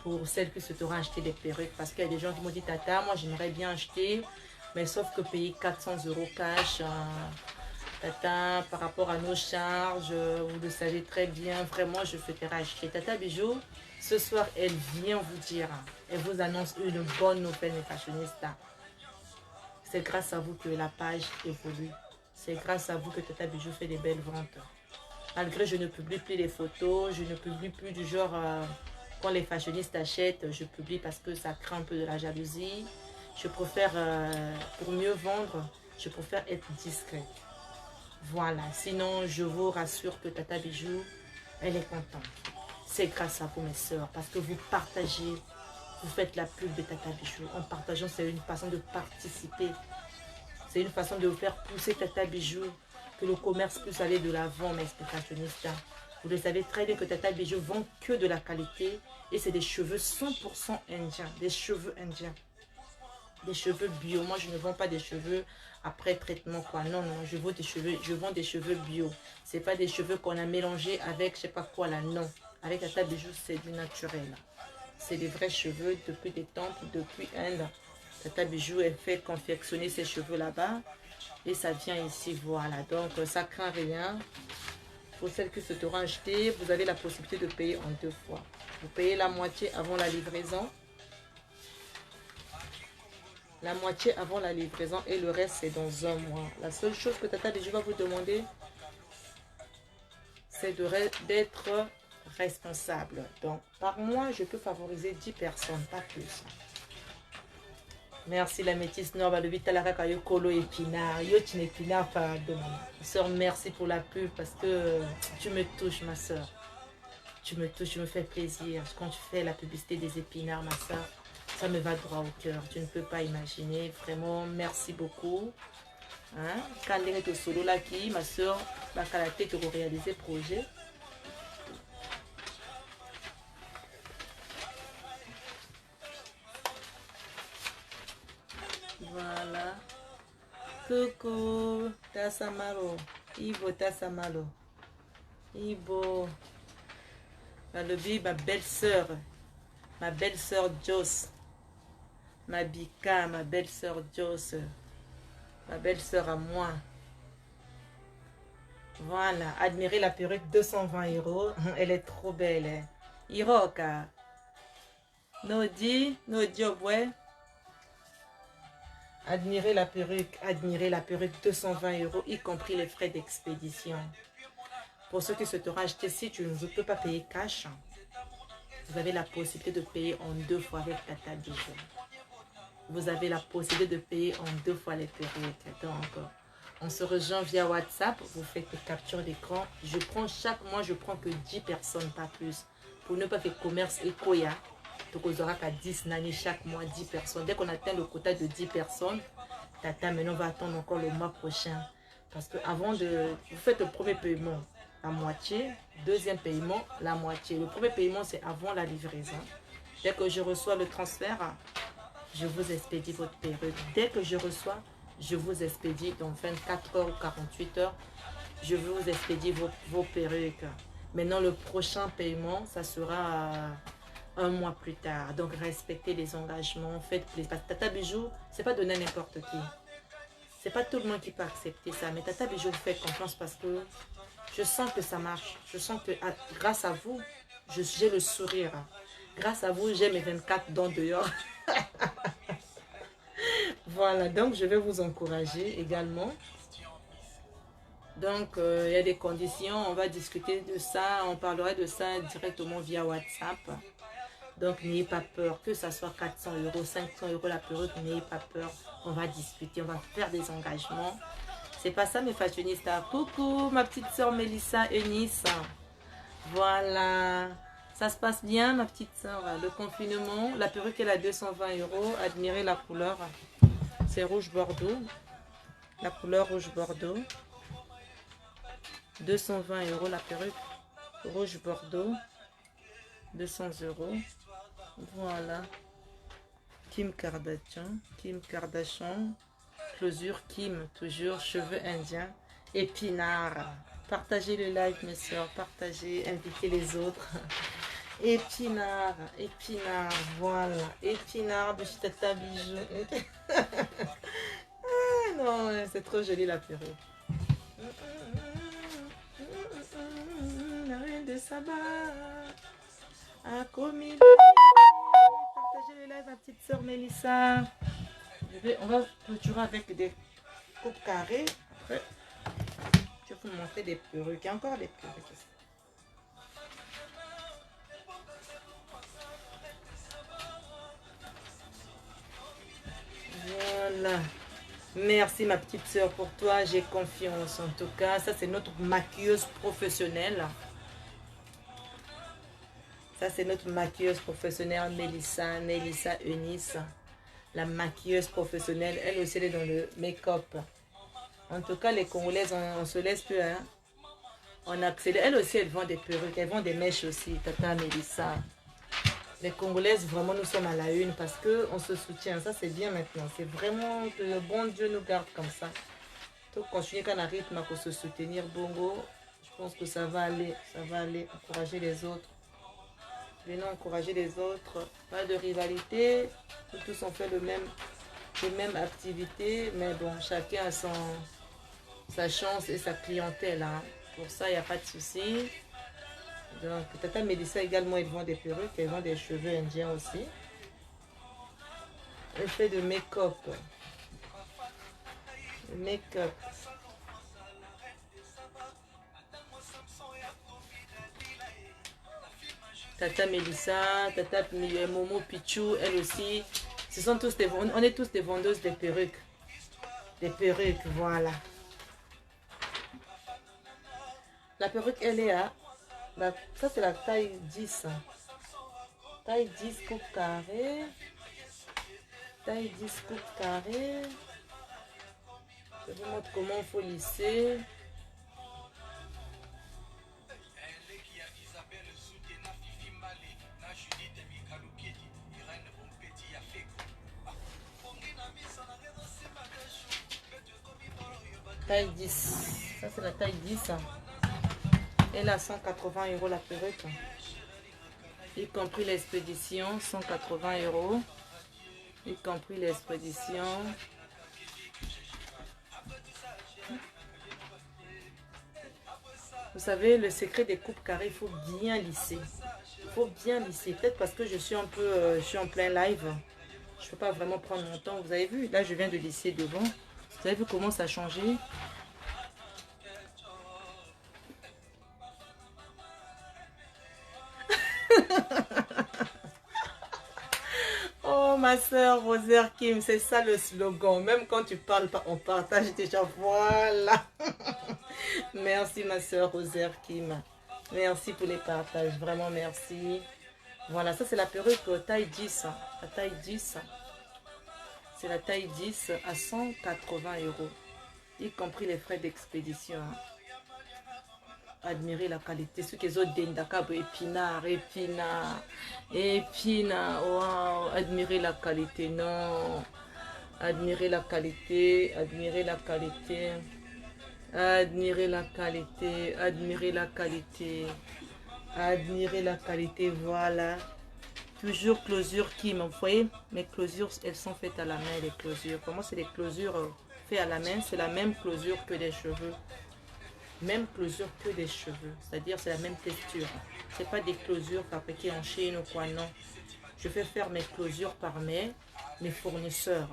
pour celles qui souhaiteront acheter des perruques. Parce qu'il y a des gens qui m'ont dit, Tata, moi j'aimerais bien acheter, mais sauf que payer 400 € cash, Tata, par rapport à nos charges, vous le savez très bien, vraiment je souhaiterais acheter. Tata Bijou, ce soir, elle vient vous dire, elle vous annonce une bonne nouvelle, mes fashionistes. C'est grâce à vous que la page évolue. C'est grâce à vous que Tata Bijou fait des belles ventes. Malgré je ne publie plus les photos, je ne publie plus du genre... quand les fashionistes achètent, je publie parce que ça craint un peu de la jalousie. Je préfère, pour mieux vendre, je préfère être discrète. Voilà, sinon je vous rassure que Tata Bijou, elle est contente. C'est grâce à vous mes soeurs, parce que vous partagez, vous faites la pub de Tata Bijou. En partageant, c'est une façon de participer. C'est une façon de vous faire pousser Tata Bijou, que le commerce puisse aller de l'avant, mes fashionistes. Vous le savez très bien que Tata Bijou vend que de la qualité et c'est des cheveux 100% indiens, des cheveux indiens, des cheveux bio. Moi, je ne vends pas des cheveux après traitement, quoi. Non, non, je vends des cheveux bio. C'est pas des cheveux qu'on a mélangés avec je sais pas quoi là, non. Avec Tata Bijou, c'est du naturel. C'est des vrais cheveux depuis des temples, depuis Inde. Tata Bijou, elle fait confectionner ses cheveux là-bas et ça vient ici, voilà. Donc, ça craint rien. Pour celles qui souhaiteront acheter, vous avez la possibilité de payer en 2 fois. Vous payez la moitié avant la livraison. La moitié avant la livraison et le reste, c'est dans 1 mois. La seule chose que Tata Bijou va vous demander, c'est d'être responsable. Donc, par mois, je peux favoriser 10 personnes, pas plus. Merci la métisse Nord, le Vitalaraka Yokolo Épinard. Yotin Épinard, pardon. Sœur, merci pour la pub parce que tu me touches, ma soeur. Tu me touches, tu me fais plaisir. Quand tu fais la publicité des épinards, ma soeur, ça me va droit au cœur. Tu ne peux pas imaginer. Vraiment, merci beaucoup. Hein? Quand on est au solo là, qui, ma soeur, va la tête pour réaliser le projet. Voilà. Coucou, Tassamalo. Ibo Tassamalo. Ibo. Ma belle-sœur. Ma belle-sœur Joss. Ma Bika, ma belle-sœur Joss. Ma belle-sœur à moi. Voilà, admirez la perruque, 220 €. Elle est trop belle. Hein. Iroka. Nodi, ouais. Admirez la perruque, 220 €, y compris les frais d'expédition. Pour ceux qui souhaiteront acheter, si tu ne peux pas payer cash, vous avez la possibilité de payer en 2 fois avec Tata Bijou. Vous avez la possibilité de payer en 2 fois les perruques. Donc, on se rejoint via WhatsApp, vous faites des captures d'écran. Je prends chaque mois, je prends que 10 personnes, pas plus. Pour ne pas faire commerce et koya. Donc, on aura qu'à 10 nani chaque mois, 10 personnes. Dès qu'on atteint le quota de 10 personnes, Tata, maintenant, on va attendre encore le mois prochain. Parce que avant de... Vous faites le premier paiement, la moitié. Deuxième paiement, la moitié. Le premier paiement, c'est avant la livraison. Dès que je reçois le transfert, je vous expédie votre perruque. Dès que je reçois, je vous expédie dans 24 heures ou 48 heures. Je vous expédie vos perruques. Maintenant, le prochain paiement, ça sera un mois plus tard. Donc, respectez les engagements. Faites plaisir. Parce que Tata Bijou, c'est pas donné à n'importe qui. C'est pas tout le monde qui peut accepter ça. Mais Tata Bijou, vous faites confiance parce que je sens que ça marche. Je sens que grâce à vous, j'ai le sourire. Grâce à vous, j'ai mes 24 dents dehors. Voilà, donc je vais vous encourager également. Donc, il y a des conditions, on va discuter de ça, on parlera de ça directement via WhatsApp. Donc, n'ayez pas peur, que ça soit 400 €, 500 € la perruque, n'ayez pas peur. On va discuter, on va faire des engagements. C'est pas ça mes fashionistas. Coucou, ma petite soeur Mélissa Eunice. Voilà. Ça se passe bien, ma petite soeur. Le confinement, la perruque elle a 220 €. Admirez la couleur. C'est rouge bordeaux. La couleur rouge bordeaux. 220 € la perruque. Rouge bordeaux. 200 €. Voilà. Kim Kardashian. Kim Kardashian. Closure Kim. Toujours. Cheveux indiens. Épinard. Partagez le live, mes soeurs. Partagez. Invitez les autres. Épinard. Épinard. Voilà. Épinard de chez Tata Bijou. Ah non, c'est trop joli la perruque. La reine de Saba a commis. Partagez le live, ma petite soeur Mélissa. On va clôturer avec des coupes carrées. Après, je vais vous montrer des perruques. Il y a encore des perruques ici. Voilà. Merci ma petite soeur pour toi, j'ai confiance en tout cas. Ça c'est notre maquilleuse professionnelle. Ça c'est notre maquilleuse professionnelle Mélissa Eunice. La maquilleuse professionnelle, elle aussi elle est dans le make-up. En tout cas les Congolaises, on se laisse plus. Hein? On accélère. Elle aussi elle vend des perruques, elle vend des mèches aussi, Tata Mélissa. Les Congolaises, vraiment, nous sommes à la une parce qu'on se soutient. Ça, c'est bien maintenant. C'est vraiment que le bon Dieu nous garde comme ça. Donc, continuer qu'on arrive à se soutenir, Bongo. Je pense que ça va aller. Ça va aller. Encourager les autres. Venons encourager les autres. Pas de rivalité. Nous tous, on fait les mêmes activités. Mais bon, chacun a sa chance et sa clientèle. Hein. Pour ça, il n'y a pas de souci. Donc, Tata Mélissa également, elle vend des perruques, elle vend des cheveux indiens aussi. Elle fait de make-up. Make-up. Tata Mélissa, Tata Momo Pichou, elle aussi. Ce sont tous on est tous des vendeuses de perruques. Des perruques, voilà. La perruque, elle est à... ça, c'est la taille 10. Taille 10 coupe carré. Taille 10 coupe carré. Je vous montre comment il faut lisser. taille 10. Ça, c'est la taille 10. Elle a 180 € la perruque. Y compris l'expédition, 180 €. Y compris l'expédition. Vous savez, le secret des coupes carrées, il faut bien lisser. Il faut bien lisser. Peut-être parce que je suis un peu, je suis en plein live. Je ne peux pas vraiment prendre mon temps. Vous avez vu, là, je viens de lisser devant. Vous avez vu comment ça a changé? Oh, ma soeur Rosaire Kim, c'est ça le slogan. Même quand tu parles pas, on partage déjà. Voilà. Merci, ma soeur Rosaire Kim. Merci pour les partages. Vraiment, merci. Voilà, ça, c'est la perruque taille 10. La taille 10. C'est la taille 10 à 180 €. Y compris les frais d'expédition. Admirer la qualité. Ce qu'ils ont d'Indakabo, épinard, wow. Admirer la qualité, non. Admirer la qualité, admirer la qualité. Admirer la qualité, admirer la qualité. Admirer la qualité, voilà. Toujours closure qui, vous voyez, mes closures, elles sont faites à la main, les closures. Pour moi, c'est des closures faites à la main. C'est la même closure que des cheveux. Même closure que des cheveux, c'est-à-dire c'est la même texture. C'est pas des closures fabriquées en Chine ou quoi, non. Je fais faire mes closures par mes fournisseurs,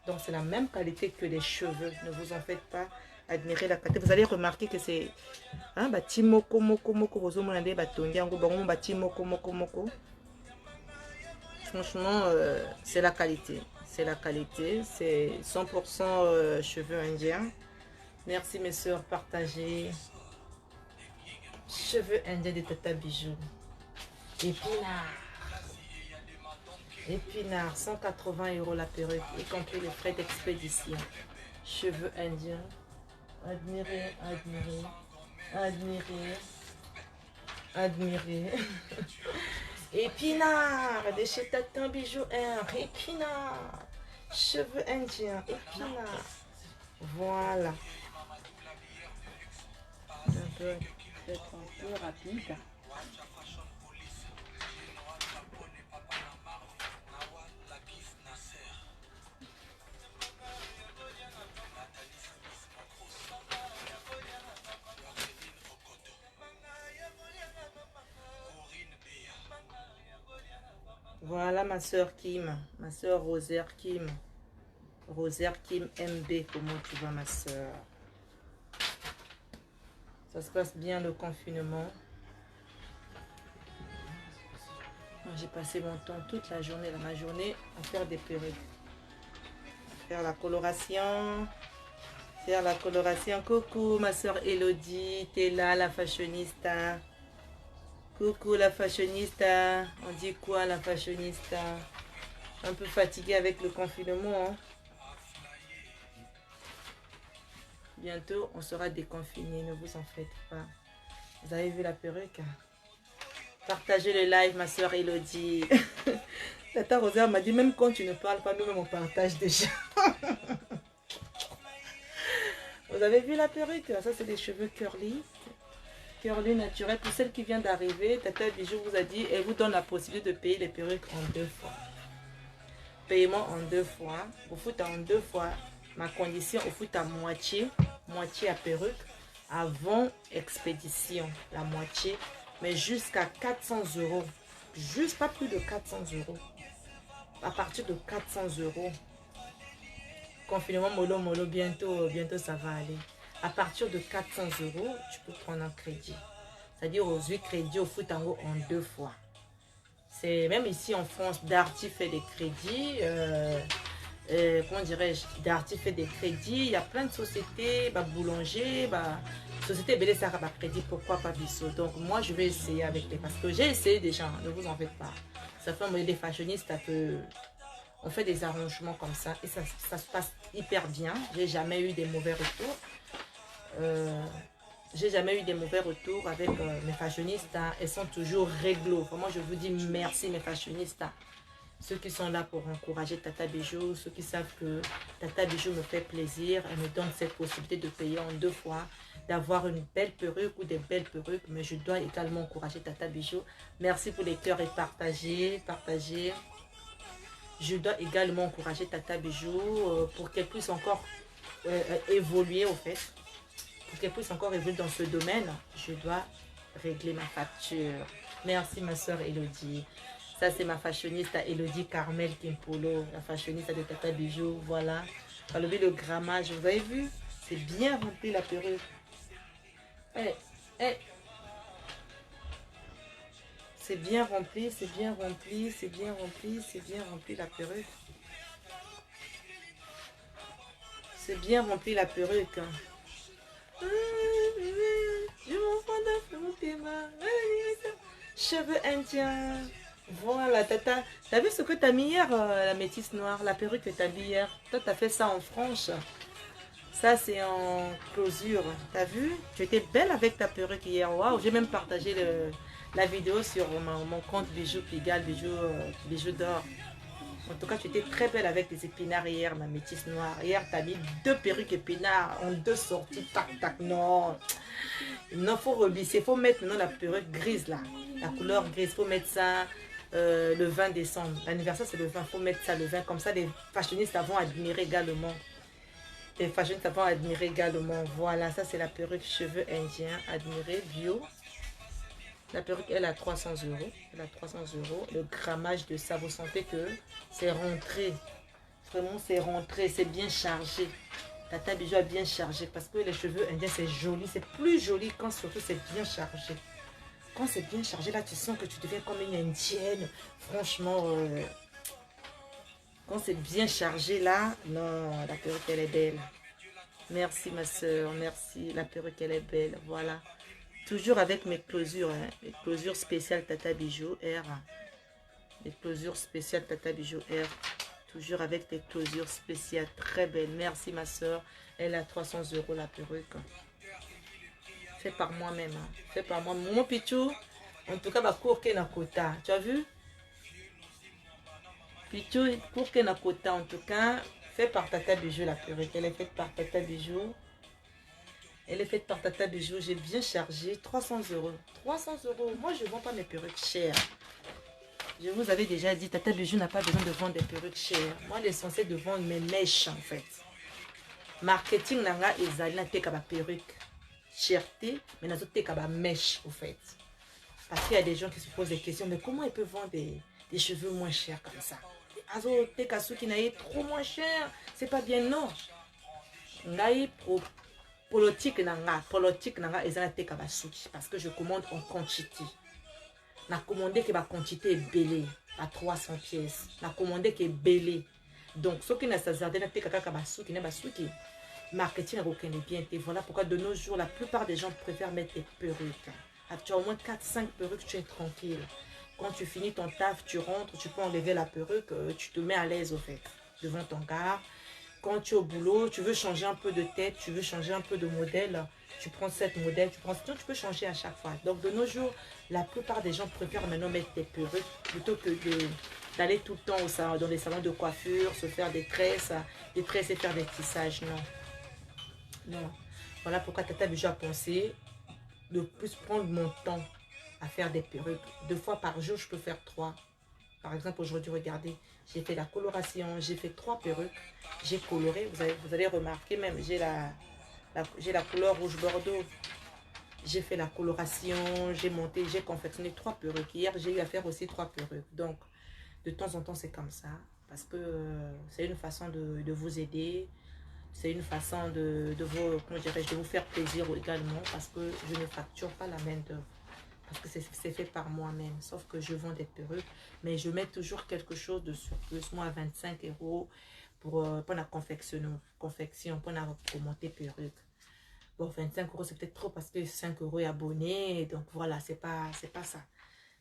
Donc c'est la même qualité que les cheveux. Ne vous en faites pas. Admirez la qualité. Vous allez remarquer que c'est timoko moko moko moko. Franchement, c'est la qualité. C'est la qualité. C'est 100% cheveux indiens. Merci mes soeurs, partagez. Cheveux indiens de Tata Bijou. Épinard, 180 € la perruque, y compris les frais d'expédition. Cheveux indiens. Admirez, admirez, admirez, admirez. Épinard, de chez Tata Bijou, épinard. Cheveux indiens, épinard. Voilà. Peut-être un peu rapide. Voilà ma soeur Kim, ma soeur Rosaire Kim. Rosaire Kim MB, comment tu vas ma soeur? Ça se passe bien le confinement. J'ai passé mon temps toute la journée, ma journée, à faire des perruques. Faire la coloration. Faire la coloration. Coucou ma soeur Elodie, t'es là la fashionista. Coucou la fashionista. On dit quoi la fashionista? Un peu fatiguée avec le confinement. Hein? Bientôt, on sera déconfiné, ne vous en faites pas. Vous avez vu la perruque? Partagez le live, ma soeur Elodie. Tata Rosaire m'a dit, même quand tu ne parles pas, nous-mêmes on partage déjà. Vous avez vu la perruque? Ça, c'est des cheveux curly. Curly naturel. Pour celle qui vient d'arriver, Tata Bijou vous a dit, elle vous donne la possibilité de payer les perruques en 2 fois. Paiement en 2 fois. Vous foutez en 2 fois. Ma condition, vous foutez à moitié à perruque avant expédition, la moitié, mais jusqu'à 400 €. Juste pas plus de 400 €. À partir de 400 €. Confinement mollo, bientôt ça va aller. À partir de 400 €, tu peux prendre un crédit. C'est-à-dire aux 8 crédits au foot en 2 fois. C'est même ici en France, Darty fait des crédits. Comment dirais-je, Darty fait des crédits. Il y a plein de sociétés, boulanger, société Bélé Sarah crédit, pourquoi pas Bissot. Donc moi je vais essayer avec les, parce que j'ai essayé déjà, ne vous en faites pas. Ça fait un modèle des fashionistes que on fait des arrangements comme ça et ça se passe hyper bien. J'ai jamais eu des mauvais retours. J'ai jamais eu des mauvais retours avec mes fashionistes. Elles sont toujours réglo. Vraiment, je vous dis merci mes fashionistes. ceux qui sont là pour encourager Tata Bijou, ceux qui savent que Tata Bijou me fait plaisir, elle me donne cette possibilité de payer en 2 fois, d'avoir une belle perruque ou des belles perruques, mais je dois également encourager Tata Bijou. Merci pour les cœurs et partagez. Je dois également encourager Tata Bijou pour qu'elle puisse encore évoluer au fait. Pour qu'elle puisse encore évoluer dans ce domaine, je dois régler ma facture. Merci ma soeur Elodie. Ça c'est ma fashioniste Elodie Carmel Kimpolo, la fashioniste de Tata Bijou. Voilà. Enlever le grammage, vous avez vu? C'est bien rempli la perruque. Eh, eh. C'est bien rempli, c'est bien rempli, c'est bien rempli, c'est bien rempli la perruque. C'est bien rempli la perruque. Je m'en cheveux indiens. Voilà, tata. T'as vu ce que t'as mis hier, la métisse noire, la perruque que t'as mis hier? Toi, t'as fait ça en franche. Ça, c'est en closure. T'as vu? Tu étais belle avec ta perruque hier. Waouh, j'ai même partagé la vidéo sur mon compte Bijoux Pigalle, Bijoux d'or. En tout cas, tu étais très belle avec tes épinards hier, ma métisse noire. Hier, tu as mis 2 perruques épinards en 2 sorties. Tac, tac, non. Non, faut relisser. Il faut mettre maintenant la perruque grise, là. La couleur grise. Il faut mettre ça le 20 décembre. L'anniversaire, c'est le 20. Il faut mettre ça le 20. Comme ça, les fashionistes vont admirer également. Les fashionistes vont admirer également. Voilà, ça, c'est la perruque cheveux indiens. Admirer, bio. La perruque, elle a 300 €. Elle a 300 €. Le grammage de ça, vous sentez que c'est rentré. Vraiment, c'est rentré. C'est bien chargé. Tata Bijou a bien chargé. Parce que les cheveux indiens, c'est joli. C'est plus joli quand surtout c'est bien chargé. Quand c'est bien chargé, là, tu sens que tu deviens comme une indienne. Franchement, quand c'est bien chargé, là, non, la perruque, elle est belle. Merci, ma soeur. Merci. La perruque, elle est belle. Voilà. Toujours avec mes closures, hein. Les closures spéciales Tata Bijou R. Les closures spéciales Tata Bijou R. Toujours avec des closures spéciales. Très belles. Merci ma soeur. Elle a 300 € la perruque. Fait par moi-même. Hein. Fait par moi. Mon pichou. En tout cas, bah, courke na kota. Tu as vu? Pichou, courke na kota. En tout cas, fait par Tata Bijou la perruque. Elle est faite par Tata Bijou. Elle est faite par Tata Bijou. J'ai bien chargé 300 €. 300 €. Moi, je ne vends pas mes perruques chères. Je vous avais déjà dit, Tata Bijou n'a pas besoin de vendre des perruques chères. Moi, l'essentiel de vendre mes mèches, en fait. Marketing, nanga, ezali na teka ba perruque. Cherté, mais na teka ba mèche, au fait. Parce qu'il y a des gens qui se posent des questions. Mais comment ils peuvent vendre des cheveux moins chers comme ça? Azo teka qui n'a trop moins cher. C'est pas bien, non. Ngai pro politique nanga ezana teka basuki parce que je commande en quantité. Na commandé que ma quantité est belée à 300 pièces. Na commandé que est belée. Donc ce qui n'a pas zardé na teka kaka basuki na basuki. Marketing n'a aucun bien. Et voilà pourquoi de nos jours la plupart des gens préfèrent mettre des perruques. Tu as au moins 4-5 perruques, tu es tranquille. Quand tu finis ton taf, tu rentres, tu peux enlever la perruque, tu te mets à l'aise au fait devant ton gars. Quand tu es au boulot, tu veux changer un peu de tête, tu veux changer un peu de modèle, tu prends cette modèle, tu peux changer à chaque fois. Donc de nos jours, la plupart des gens préfèrent maintenant mettre des perruques plutôt que d'aller tout le temps dans les salons de coiffure, se faire des tresses et faire des tissages. Non. Non. Voilà pourquoi Tata Bijou a pensé de plus prendre mon temps à faire des perruques. 2 fois par jour, je peux faire 3. Par exemple, aujourd'hui, regardez, j'ai fait la coloration, j'ai fait 3 perruques, j'ai coloré, vous allez remarquer même, j'ai la couleur rouge bordeaux, j'ai fait la coloration, j'ai monté, j'ai confectionné 3 perruques. Hier, j'ai eu à faire aussi 3 perruques. Donc, de temps en temps, c'est comme ça, parce que c'est une façon de vous aider, c'est une façon de vous faire plaisir également, parce que je ne facture pas la main-d'œuvre. Parce que c'est fait par moi-même. Sauf que je vends des perruques. Mais je mets toujours quelque chose de surplus. Moi, 25 € pour la confection, pour la monter perruque. Bon, 25 € c'est peut-être trop parce que 5 € est abonné. Donc voilà, c'est pas ça.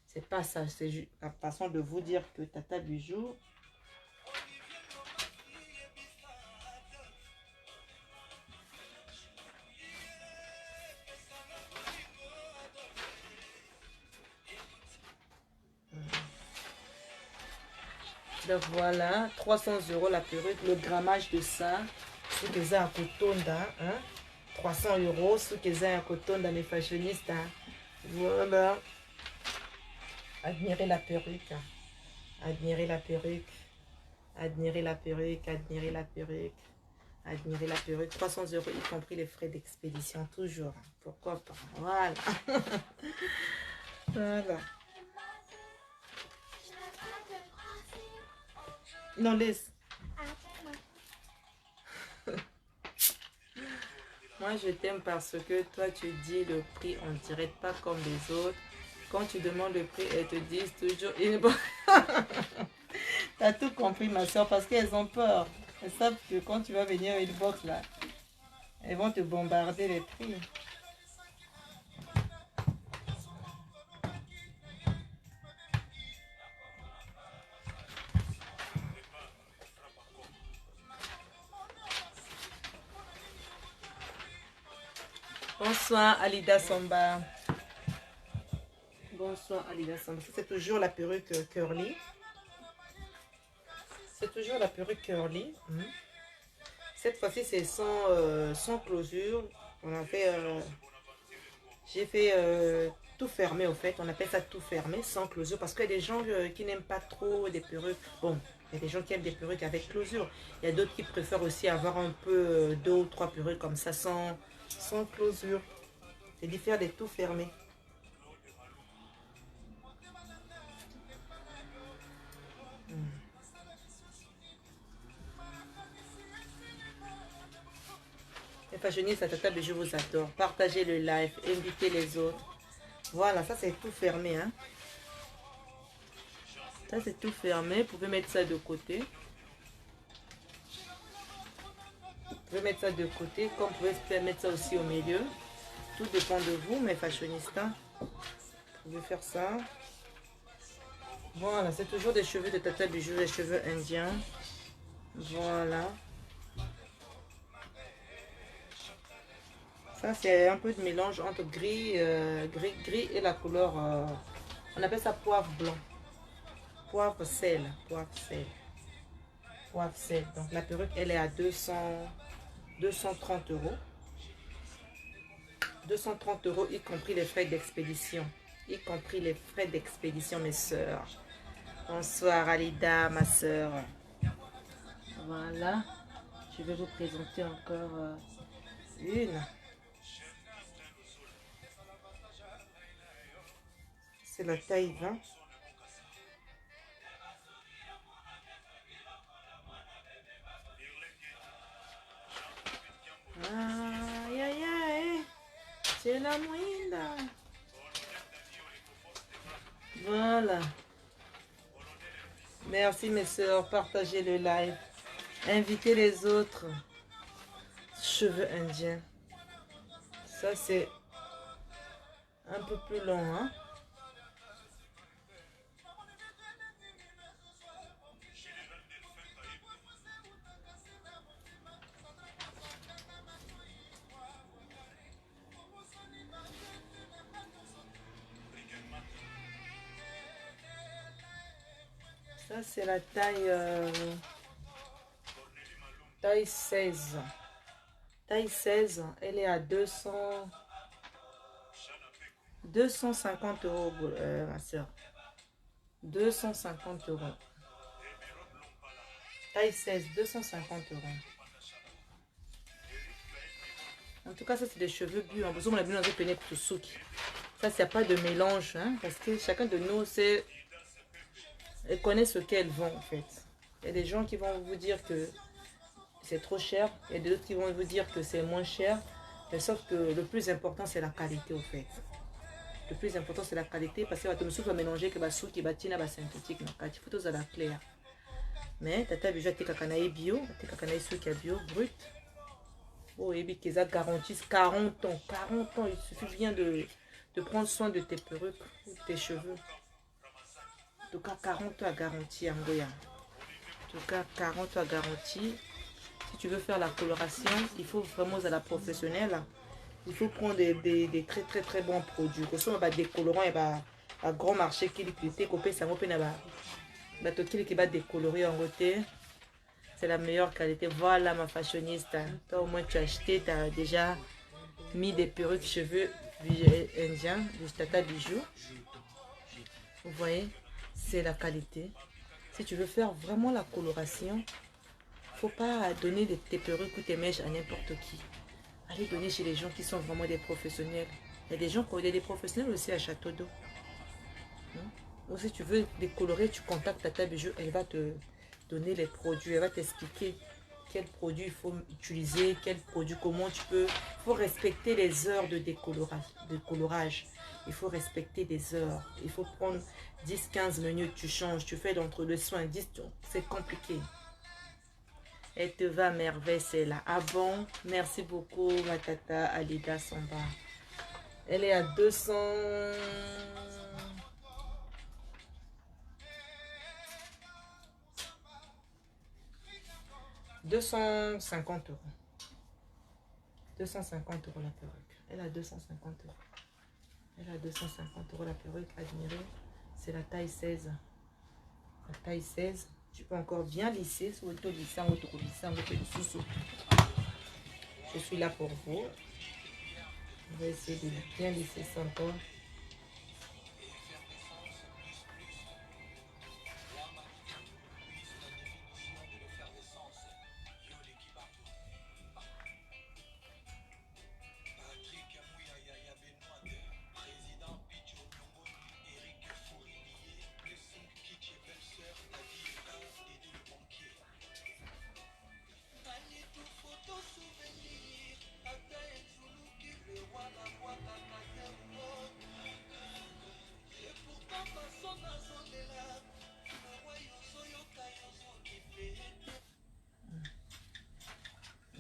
C'est pas ça. C'est la façon de vous dire que Tata Bijou... voilà, 300 € la perruque, le grammage de ça, ce que ça a cotonda, hein? 300 €, ce que ça a cotonda, mes fashionistes, hein? Voilà. Admirez la perruque, admirez la perruque, admirez la perruque, admirez la perruque, admirez la perruque, 300 €, y compris les frais d'expédition, toujours, pourquoi pas, voilà. Voilà. Non, laisse. Moi, je t'aime parce que toi, tu dis le prix, on ne dirait pas comme les autres. Quand tu demandes le prix, elles te disent toujours une bonne. T'as tout compris, ma soeur, parce qu'elles ont peur. Elles savent que quand tu vas venir à une box, là, elles vont te bombarder les prix. Bonsoir, Alida Samba. Bonsoir, Alida Samba. C'est toujours la perruque curly. C'est toujours la perruque curly. Cette fois-ci, c'est sans closure. On a fait... j'ai fait tout fermé, au fait. On appelle ça tout fermé, sans closure. Parce qu'il y a des gens qui n'aiment pas trop des perruques. Bon, il y a des gens qui aiment des perruques avec closure. Il y a d'autres qui préfèrent aussi avoir un peu 2 ou 3 perruques comme ça, sans closure. C'est différent des tout fermés. Les fashionistes à Tata Bijou, je vous adore. Partagez le live, invitez les autres. Voilà, ça c'est tout fermé. Hein. Ça c'est tout fermé. Vous pouvez mettre ça de côté. Vous pouvez mettre ça de côté. Comme vous pouvez mettre ça aussi au milieu. Tout dépend de vous, mes fashionistes. Vous pouvez faire ça. Voilà, c'est toujours des cheveux de Tata Bijou, des cheveux indiens. Voilà. Ça, c'est un peu de mélange entre gris et la couleur, on appelle ça poivre blanc. Poivre sel, poivre sel. Poivre sel. Donc la perruque, elle est à 230 €. 230 €, y compris les frais d'expédition. Y compris les frais d'expédition, mes soeurs. Bonsoir Alida, ma soeur. Voilà. Je vais vous présenter encore une. C'est la taille 20. Aïe, aïe, aïe. C'est la moyenne. Voilà. Merci mes soeurs. Partagez le live. Invitez les autres. Cheveux indiens. Ça, c'est un peu plus long, hein. Ça, c'est la taille, taille 16. Taille 16, elle est à 250 €, ma soeur. 250 €. Taille 16, 250 €. En tout cas, ça, c'est des cheveux bu. En besoin, on a vu dans un peiné pour souki. Ça, c'est pas de mélange, hein, parce que chacun de nous, c'est... Elles connaissent ce qu'elles vont, en fait. Il y a des gens qui vont vous dire que c'est trop cher. Il y a d'autres qui vont vous dire que c'est moins cher. Mais sauf que le plus important, c'est la qualité, au fait. Le plus important, c'est la qualité. Parce que tu vas mélanger que souki, tina, synthétique. Il faut tout ça la clair. Mais Tata Bijou, tu as bio. Tu as souki bio, brut. Oh, et puis ça garantissent 40 ans. 40 ans, il suffit bien de prendre soin de tes perruques ou de tes cheveux. En tout cas, 40 ans à garantie, Angoya. En tout cas, 40 ans à garantie. Si tu veux faire la coloration, il faut vraiment à la professionnelle. Il faut prendre des très très très bons produits. Que ce soit des colorants et un grand marché qui est coupé, ça va Batokili qui va décolorer en côté. C'est la meilleure qualité. Voilà ma fashioniste. Toi au moins tu as acheté, tu as déjà mis des perruques cheveux indiens, du Tata Bijou. Vous voyez, c'est la qualité. Si tu veux faire vraiment la coloration, faut pas donner tes perruques ou tes mèches à n'importe qui. Allez donner chez les gens qui sont vraiment des professionnels. Il y a des gens qui ont des professionnels aussi à Château d'Eau. Ou si tu veux décolorer, tu contactes Tata Bijou, elle va te donner les produits, elle va t'expliquer quel produit il faut utiliser, quel produit, comment tu peux. Il faut respecter les heures de décolorage. Il faut respecter des heures. Il faut prendre 10-15 minutes, tu changes, tu fais d'entre deux soins. C'est compliqué. Elle te va à merveille, c'est là. Ah bon, merci beaucoup, ma tata Alida Samba. Elle est à 200... 250 euros. 250 euros la perruque. Elle a 250 euros. Elle a 250 euros la perruque. Admirez, c'est la taille 16. La taille 16. Tu peux encore bien lisser. Je suis là pour vous. On va essayer de bien lisser ça encore.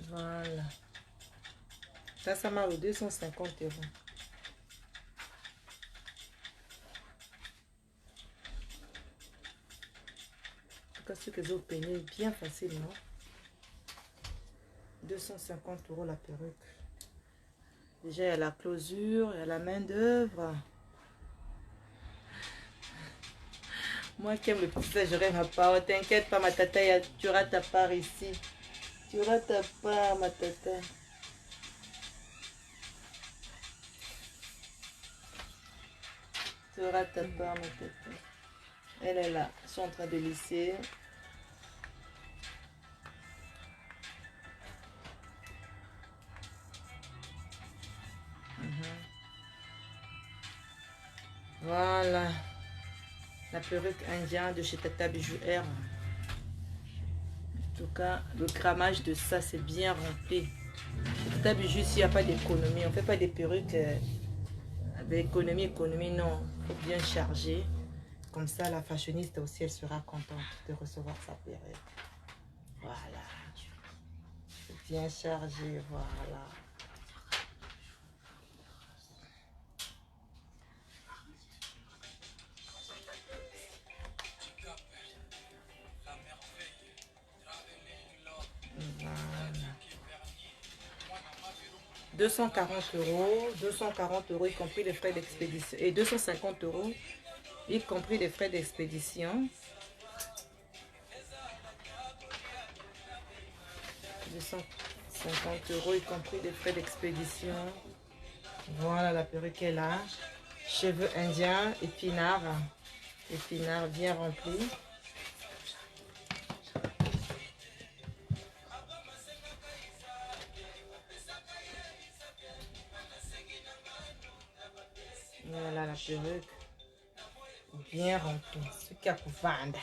Voilà. Ça m'a 250 euros. En tout cas, ce que j'ai obtenu bien facilement. 250 euros la perruque. Déjà, il y a la closure, il y a la main d'œuvre. Moi qui aime le petit ça, j'aurai ma part. T'inquiète pas, ma tata, tu auras ta part ici. Tu auras ta part, ma tata. Tu auras ta part, ma tata. Elle est là. Je suis en train de lisser. Voilà. La perruque indienne de chez Tata Bijou Air. En tout cas, le grammage de ça, c'est bien rempli. Chez Tata Bijou, s'il n'y a pas d'économie, on ne fait pas des perruques d'économie, non. Il faut bien charger. Comme ça, la fashioniste aussi, elle sera contente de recevoir sa perruque. Voilà. Bien chargé, voilà. Voilà. 240 euros, 240 euros y compris les frais d'expédition et 250 euros y compris les frais d'expédition. 250 euros y compris les frais d'expédition. Voilà la perruque est là. Cheveux indiens, épinards bien remplis. Voilà la perruque bien remplie. Ce qui a pour vendre.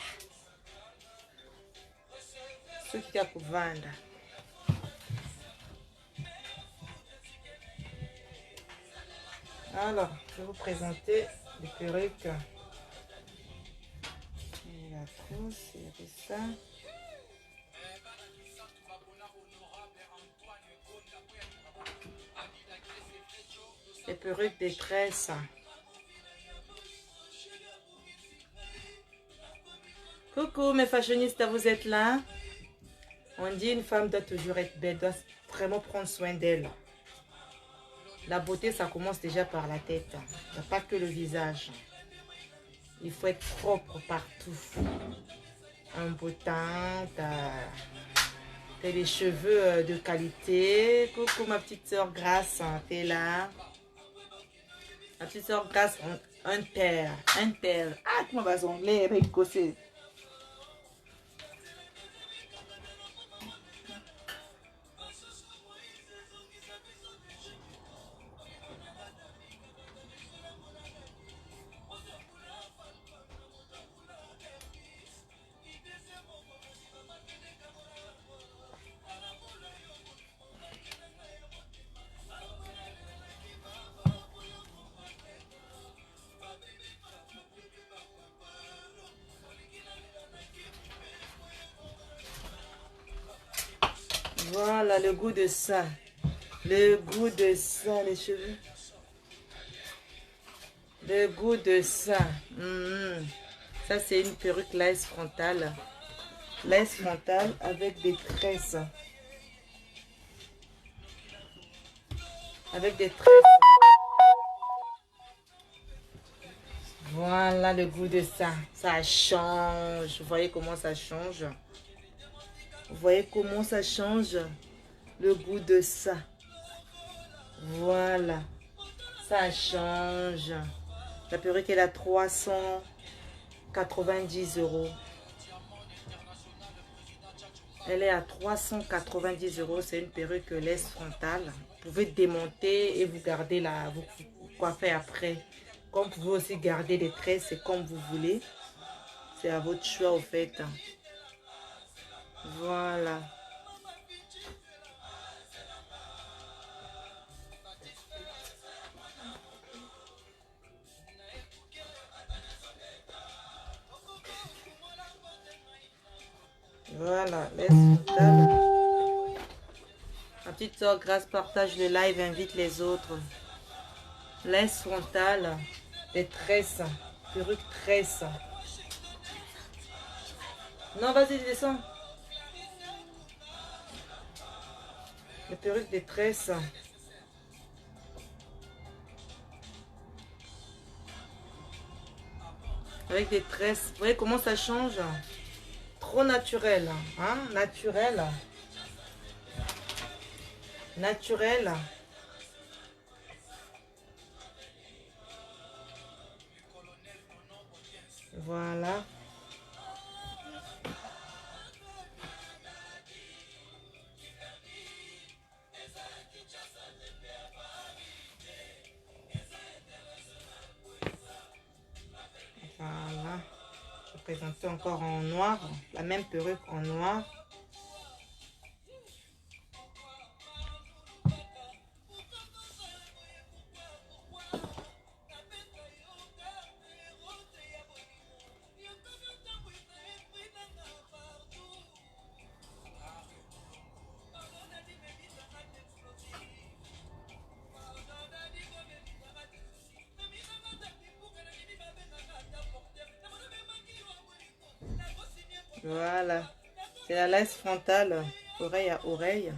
Ce qui a pour vendre. Alors, je vais vous présenter les perruques. Et la trousse, c'est ça. Les perruques des tresses. Coucou mes fashionistas, vous êtes là? On dit une femme doit toujours être belle, doit vraiment prendre soin d'elle. La beauté, ça commence déjà par la tête. Il n'y a pas que le visage. Il faut être propre partout. Un beau teint, t'as des cheveux de qualité. Coucou ma petite soeur Grace, t'es là. Ma petite soeur Grace, un terre. Ah, comment va anglais avec écossais. Voilà le goût de ça. Le goût de ça, les cheveux. Le goût de ça. Ça, c'est une perruque lace frontale. Lace frontale avec des tresses. Avec des tresses. Voilà le goût de ça. Ça change. Vous voyez comment ça change? Vous voyez comment ça change? Le goût de ça. Voilà. Ça change. La perruque elle a 390 €. Elle est à 390 €. C'est une perruque laisse frontale. Vous pouvez démonter et vous garder là. Vous coiffer après. Comme vous pouvez aussi garder des tresses, c'est comme vous voulez. C'est à votre choix au fait. Voilà. Voilà, laisse frontale. Ma petite soeur Grâce partage le live, invite les autres. Laisse frontale, des tresses, perruque tresse. Non, vas-y, descends. Les perruques des tresses. Avec des tresses. Vous voyez comment ça change? Trop naturel. Hein? Naturel. Naturel. Voilà. Voilà. Je vais présenter encore en noir. La même perruque en noir. Voilà. C'est la laisse frontale, oreille à oreille.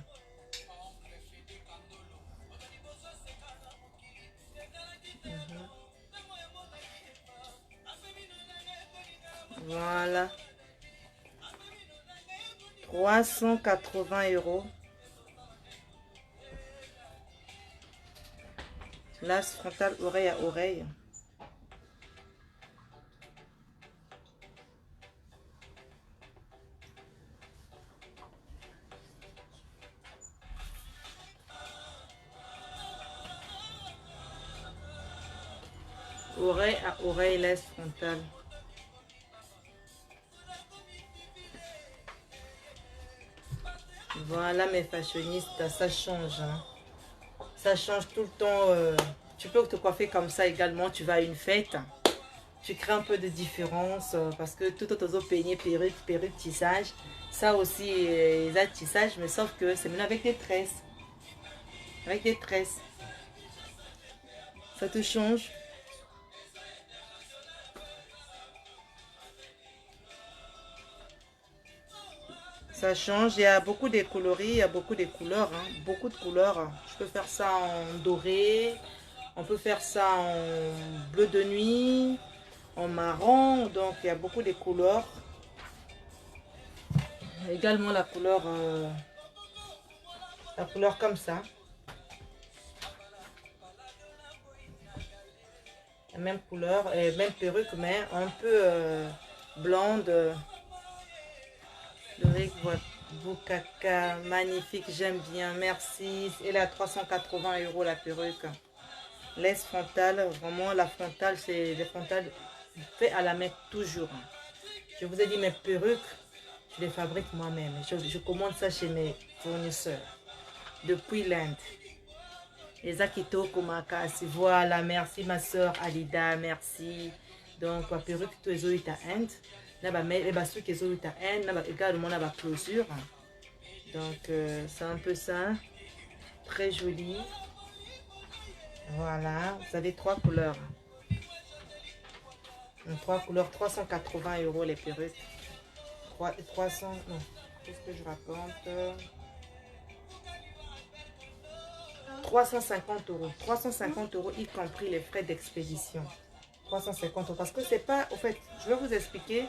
Voilà. 380 €. Lace frontale, oreille à oreille. Oreille à oreille, laisse frontale. Voilà mes fashionistes, ça change. Hein. Ça change tout le temps. Tu peux te coiffer comme ça également. Tu vas à une fête. Tu crées un peu de différence parce que tout autre peigné, perruque, tissage. Ça aussi, ils ont tissage, mais sauf que c'est maintenant avec des tresses. Avec des tresses. Ça te change. Ça change, il y a beaucoup de coloris, il y a beaucoup de couleurs, hein, beaucoup de couleurs. Je peux faire ça en doré, on peut faire ça en bleu de nuit, en marron. Donc il y a beaucoup de couleurs. Également la couleur comme ça. La même couleur, et même perruque, mais un peu blonde. Loric Boukaka, magnifique, j'aime bien, merci. Elle est à 380 € la perruque. Laisse frontale, vraiment la frontale, c'est des frontales faites à la main toujours. Je vous ai dit, mes perruques, je les fabrique moi-même. Je commande ça chez mes fournisseurs depuis l'Inde. Les Akito Komakasi, voilà, merci ma soeur Alida, merci. Donc, la perruque, tous les autres à Inde. Les basques qui sont à Inde, également la closure. Donc, c'est un peu ça. Très joli. Voilà, vous avez 3 couleurs. 3 couleurs, 380 € les perruques. 300, non, qu'est-ce que je raconte? 350 €. 350 €, y compris les frais d'expédition. 350 € parce que c'est pas, au fait, je vais vous expliquer,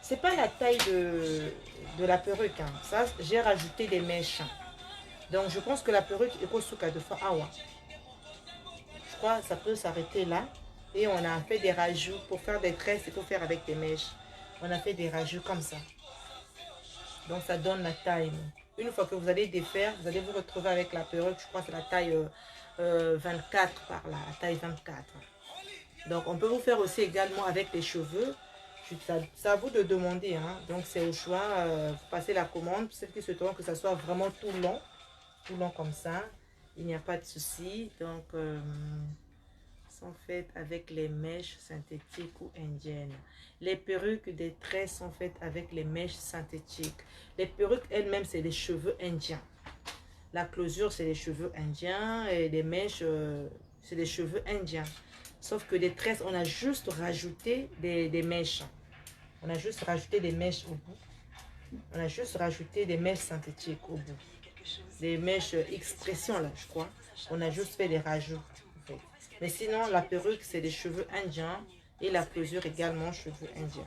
c'est pas la taille de la perruque. Hein. Ça, j'ai rajouté des mèches. Donc, je pense que la perruque est Kosuka de Awa. Je crois que ça peut s'arrêter là. Et on a fait des rajouts pour faire des tresses, il faut faire avec des mèches. On a fait des rajouts comme ça. Donc, ça donne la taille. Une fois que vous allez défaire, vous allez vous retrouver avec la perruque, je crois que c'est la taille 24 par là, la taille 24. Donc, on peut vous faire aussi également avec les cheveux. C'est à vous de demander. Hein. Donc, c'est au choix. Vous passez la commande. Celle qui se trompe que ça soit vraiment tout long comme ça. Il n'y a pas de souci. Donc, sont faites avec les mèches synthétiques ou indiennes. Les perruques des tresses sont faites avec les mèches synthétiques. Les perruques elles-mêmes, c'est des cheveux indiens. La closure, c'est des cheveux indiens. Et les mèches, c'est des cheveux indiens. Sauf que des tresses, on a juste rajouté des mèches. On a juste rajouté des mèches au bout. On a juste rajouté des mèches synthétiques au bout. Des mèches expression, là, je crois. On a juste fait des rajouts. En fait. Mais sinon, la perruque, c'est des cheveux indiens. Et la closure également, cheveux indiens.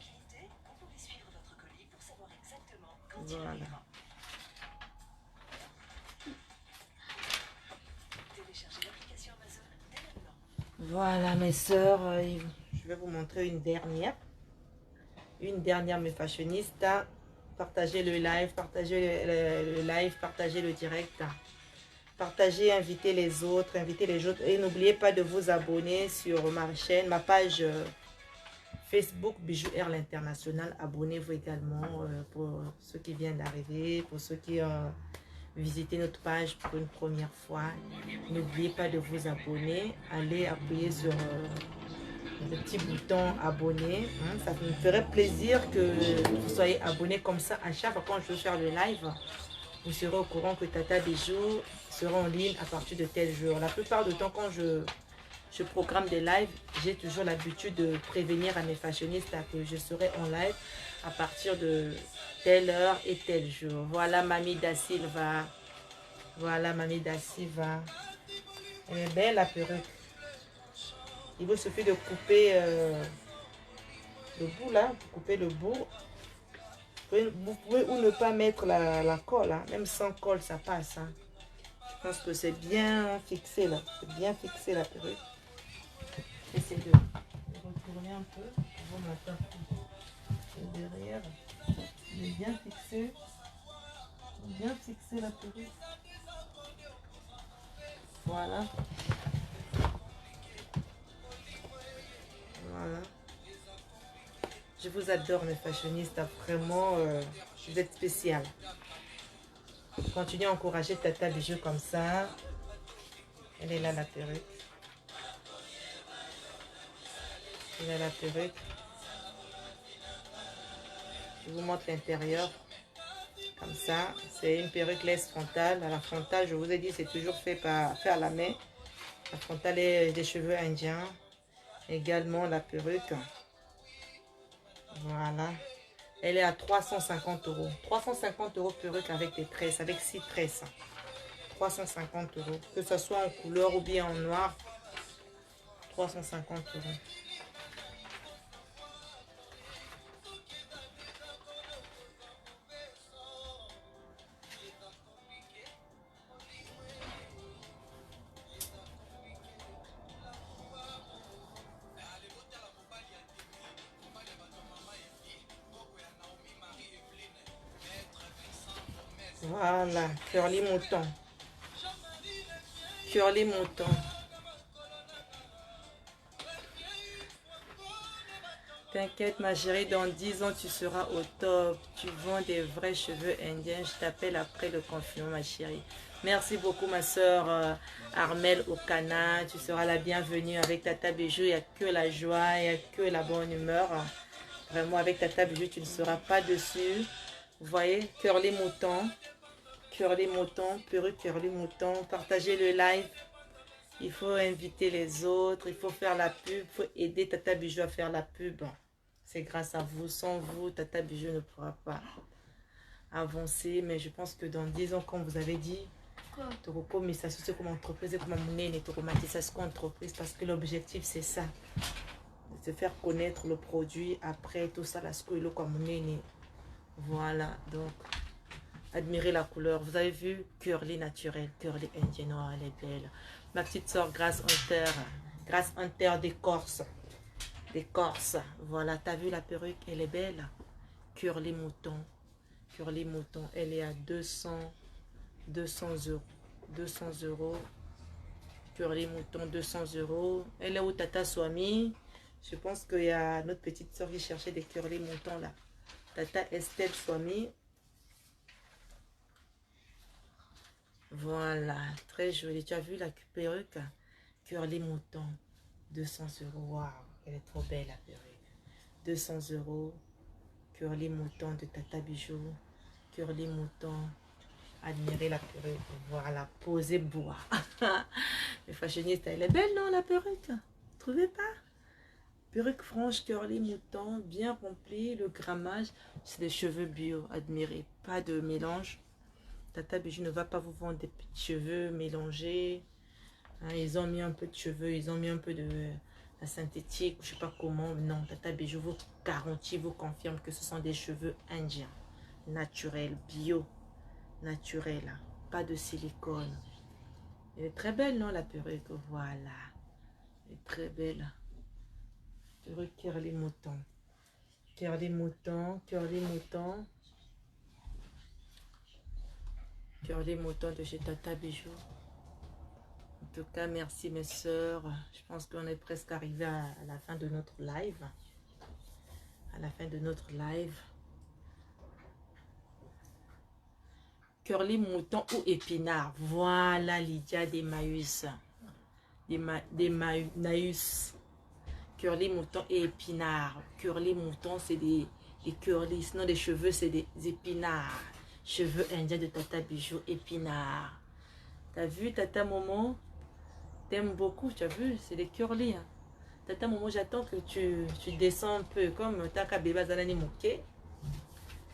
Voilà. Voilà, mes sœurs. Je vais vous montrer une dernière. Une dernière, mes fashionistes. Partagez le live, partagez le live, partagez le direct. Partagez, invitez les autres, et n'oubliez pas de vous abonner sur ma chaîne, ma page Facebook Bijou Air International. Abonnez-vous également pour ceux qui viennent d'arriver, pour ceux qui ont visité notre page pour une première fois. N'oubliez pas de vous abonner, allez appuyer sur le petit bouton abonner. Hein, ça me ferait plaisir que vous soyez abonnés comme ça à chaque fois quand je vais faire le live. Vous serez au courant que Tata Bijou sera en ligne à partir de tel jour. La plupart du temps, quand je programme des lives, j'ai toujours l'habitude de prévenir à mes fashionistes que je serai en live à partir de telle heure et tel jour. Voilà Mamie Da Silva. Voilà Mamie Da Silva. Elle est belle la perruque. Il vous suffit de couper le bout là, vous coupez le bout. Vous pouvez ou ne pas mettre la colle, hein. Même sans colle ça passe. Hein. Je pense que c'est bien fixé là, c'est bien fixé la perruque. Essayez de retourner un peu, pour voir derrière. Il est bien fixé la perruque. Voilà. Voilà. Je vous adore mes fashionistes, vraiment, vous êtes spécial. Continuez à encourager Tata Bijou comme ça. Elle est là la perruque. Elle est là la perruque. Je vous montre l'intérieur. Comme ça, c'est une perruque laisse frontale. À la frontale, je vous ai dit, c'est toujours fait à la main. La frontale est des cheveux indiens. Également la perruque. Voilà. Elle est à 350 €. 350 € perruque avec des tresses, avec 6 tresses. 350 €. Que ce soit en couleur ou bien en noir. 350 €. Voilà, curly mouton. Curly mouton. T'inquiète ma chérie, dans 10 ans tu seras au top. Tu vends des vrais cheveux indiens. Je t'appelle après le confinement ma chérie. Merci beaucoup ma soeur Armel Okana. Tu seras la bienvenue avec Tata Bijou. Il n'y a que la joie, il n'y a que la bonne humeur. Vraiment avec Tata Bijou tu ne seras pas dessus. Vous voyez, curly mouton. Curly mouton, perruque curly mouton. Partagez le live. Il faut inviter les autres. Il faut faire la pub. Il faut aider Tata Bijou à faire la pub. C'est grâce à vous. Sans vous, Tata Bijou ne pourra pas avancer. Mais je pense que dans 10 ans, comme vous avez dit, Toroko, mais ça c'est comme entreprise, comme monnaie, ça c'est comme entreprise. Parce que l'objectif, c'est ça. De se faire connaître le produit. Après, tout ça, la scoilo comme monnaie. Voilà. Donc, admirez la couleur. Vous avez vu, curly naturel, curly indien. Oh, elle est belle. Ma petite soeur, Grâce Hunter des Corses. Des Corses. Voilà, t'as vu la perruque, elle est belle. Curly mouton. Curly mouton, elle est à 200 euros. 200 euros. Curly mouton, 200 euros. Elle est où Tata Swami? Je pense qu'il y a notre petite soeur qui cherchait des curly moutons là. Tata Estelle Swami. Voilà, très jolie. Tu as vu la perruque? Curly mouton, 200 euros. Waouh, elle est trop belle la perruque. 200 euros. Curly mouton de Tata Bijou. Curly mouton. Admirez la perruque. Voilà, posez bois. Le fashioniste, elle est belle, non, la perruque? Vous trouvez pas? Perruque franche, curly mouton, bien remplie. Le grammage, c'est des cheveux bio. Admirez. Pas de mélange. Tata Bijou ne va pas vous vendre des petits cheveux mélangés. Hein, ils ont mis un peu de cheveux, ils ont mis un peu de la synthétique, je sais pas comment. Non, Tata Bijou vous garantit, vous confirme que ce sont des cheveux indiens. Naturels, bio. Naturels. Pas de silicone. Elle est très belle, non, la perruque? Voilà. Elle est très belle. Perruque curly mouton. Curly mouton, curly mouton. Curly mouton de chez Tata Bijou. En tout cas, merci mes soeurs. Je pense qu'on est presque arrivé à la fin de notre live. À la fin de notre live. Curly mouton ou épinard. Voilà Lydia des Maïs. Des Maïs. Curly mouton et épinard. Curly mouton, c'est des curly. Sinon, des cheveux, c'est des épinards. Cheveux indiens de Tata Bijou, épinards. T'as vu, Tata Momo? T'aimes beaucoup, tu as vu? C'est des curly. Hein. Tata Momo, j'attends que tu descends un peu. Comme Taka Beba Zalani Mouké.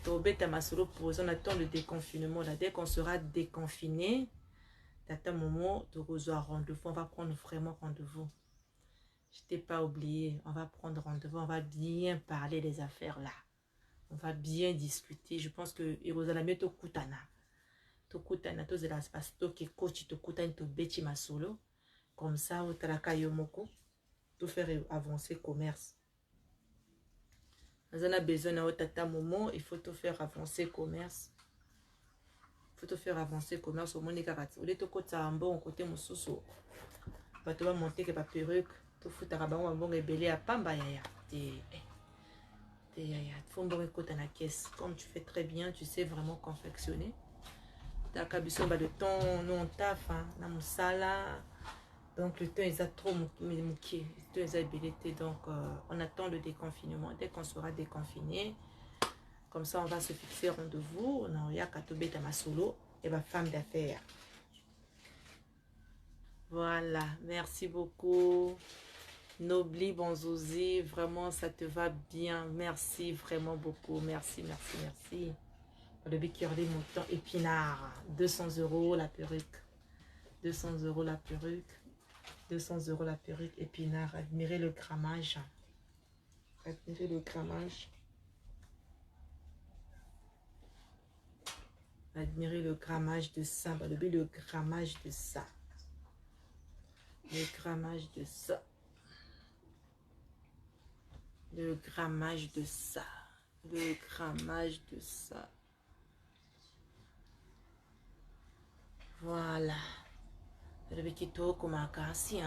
Tobeta Masolo pose. On attend le déconfinement. Là. Dès qu'on sera déconfiné, Tata Momo, tu reçois rendez-vous. On va prendre vraiment rendez-vous. Je t'ai pas oublié. On va prendre rendez-vous. On va bien parler des affaires là. On va bien discuter. Je pense que Irozalame to kutana. To kutana to zela spasto ke coach to kutana to beti masolo. Comme ça, au talaka yomoko. Tout faire avancer le commerce. On a besoin de Tata Momo. Il faut tout faire avancer le commerce. Il faut tout faire avancer le commerce. Au monde au lieu de côté un bon côté moussoso. Bah tu vas monter que pas perruque. Tout foutre à bon bon et belé à pamba yaya. Comme tu fais très bien, tu sais vraiment confectionner. T'as cabisso de temps, nous on taffe, dans mon sala. Donc le temps est trop mouqué, le temps est habilité. Donc on attend le déconfinement. Dès qu'on sera déconfiné, comme ça on va se fixer rendez-vous. On a Katobé Tamasolo et ma femme d'affaires. Voilà, merci beaucoup. Nobli Bonzozi, vraiment ça te va bien. Merci vraiment beaucoup. Merci, merci, merci. Le bicurli mouton épinard. 200 euros la perruque. 200 euros la perruque. 200 euros la perruque épinard. Admirez le grammage. Admirez le grammage. Admirez le grammage de ça. Le grammage de ça. Le grammage de ça. Le grammage de ça. Le grammage de ça. Voilà. Le kitoko makasi.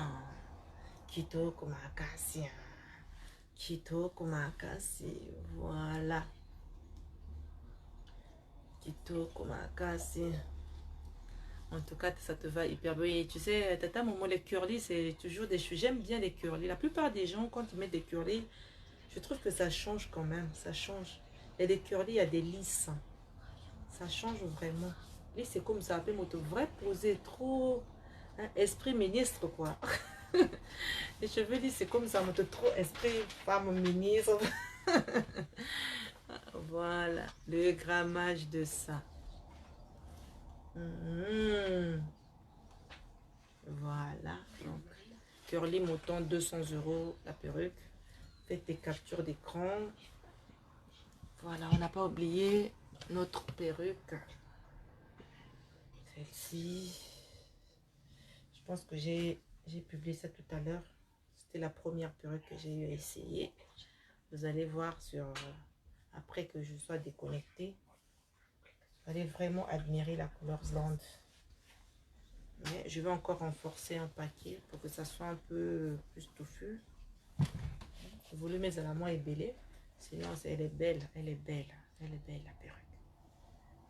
Kitoko makasi. Kitoko makasi. Voilà. Kitoko makasi. En tout cas, ça te va hyper bien. Et tu sais, tata, maman, les curly, c'est toujours des choses. J'aime bien les curly. La plupart des gens, quand ils mettent des curly, je trouve que ça change quand même. Ça change. Il y a des curly, il y a des lisses. Ça change vraiment. Lisse, c'est comme ça. Après, moto vrai posé, trop. Hein, esprit ministre, quoi. Les cheveux lisses, c'est comme ça. Moto trop esprit femme ministre. Voilà. Le grammage de ça. Voilà. Donc, curly mouton, 200 € la perruque. Fais tes captures d'écran. Voilà, on n'a pas oublié notre perruque. Celle-ci. Je pense que j'ai publié ça tout à l'heure. C'était la première perruque que j'ai eu à essayer. Vous allez voir sur après que je sois déconnectée. Vous allez vraiment admirer la couleur blonde. Mais je vais encore renforcer un paquet pour que ça soit un peu plus touffu. Le volume est à moins ébellé. Sinon, elle est belle. Elle est belle. Elle est belle, la perruque.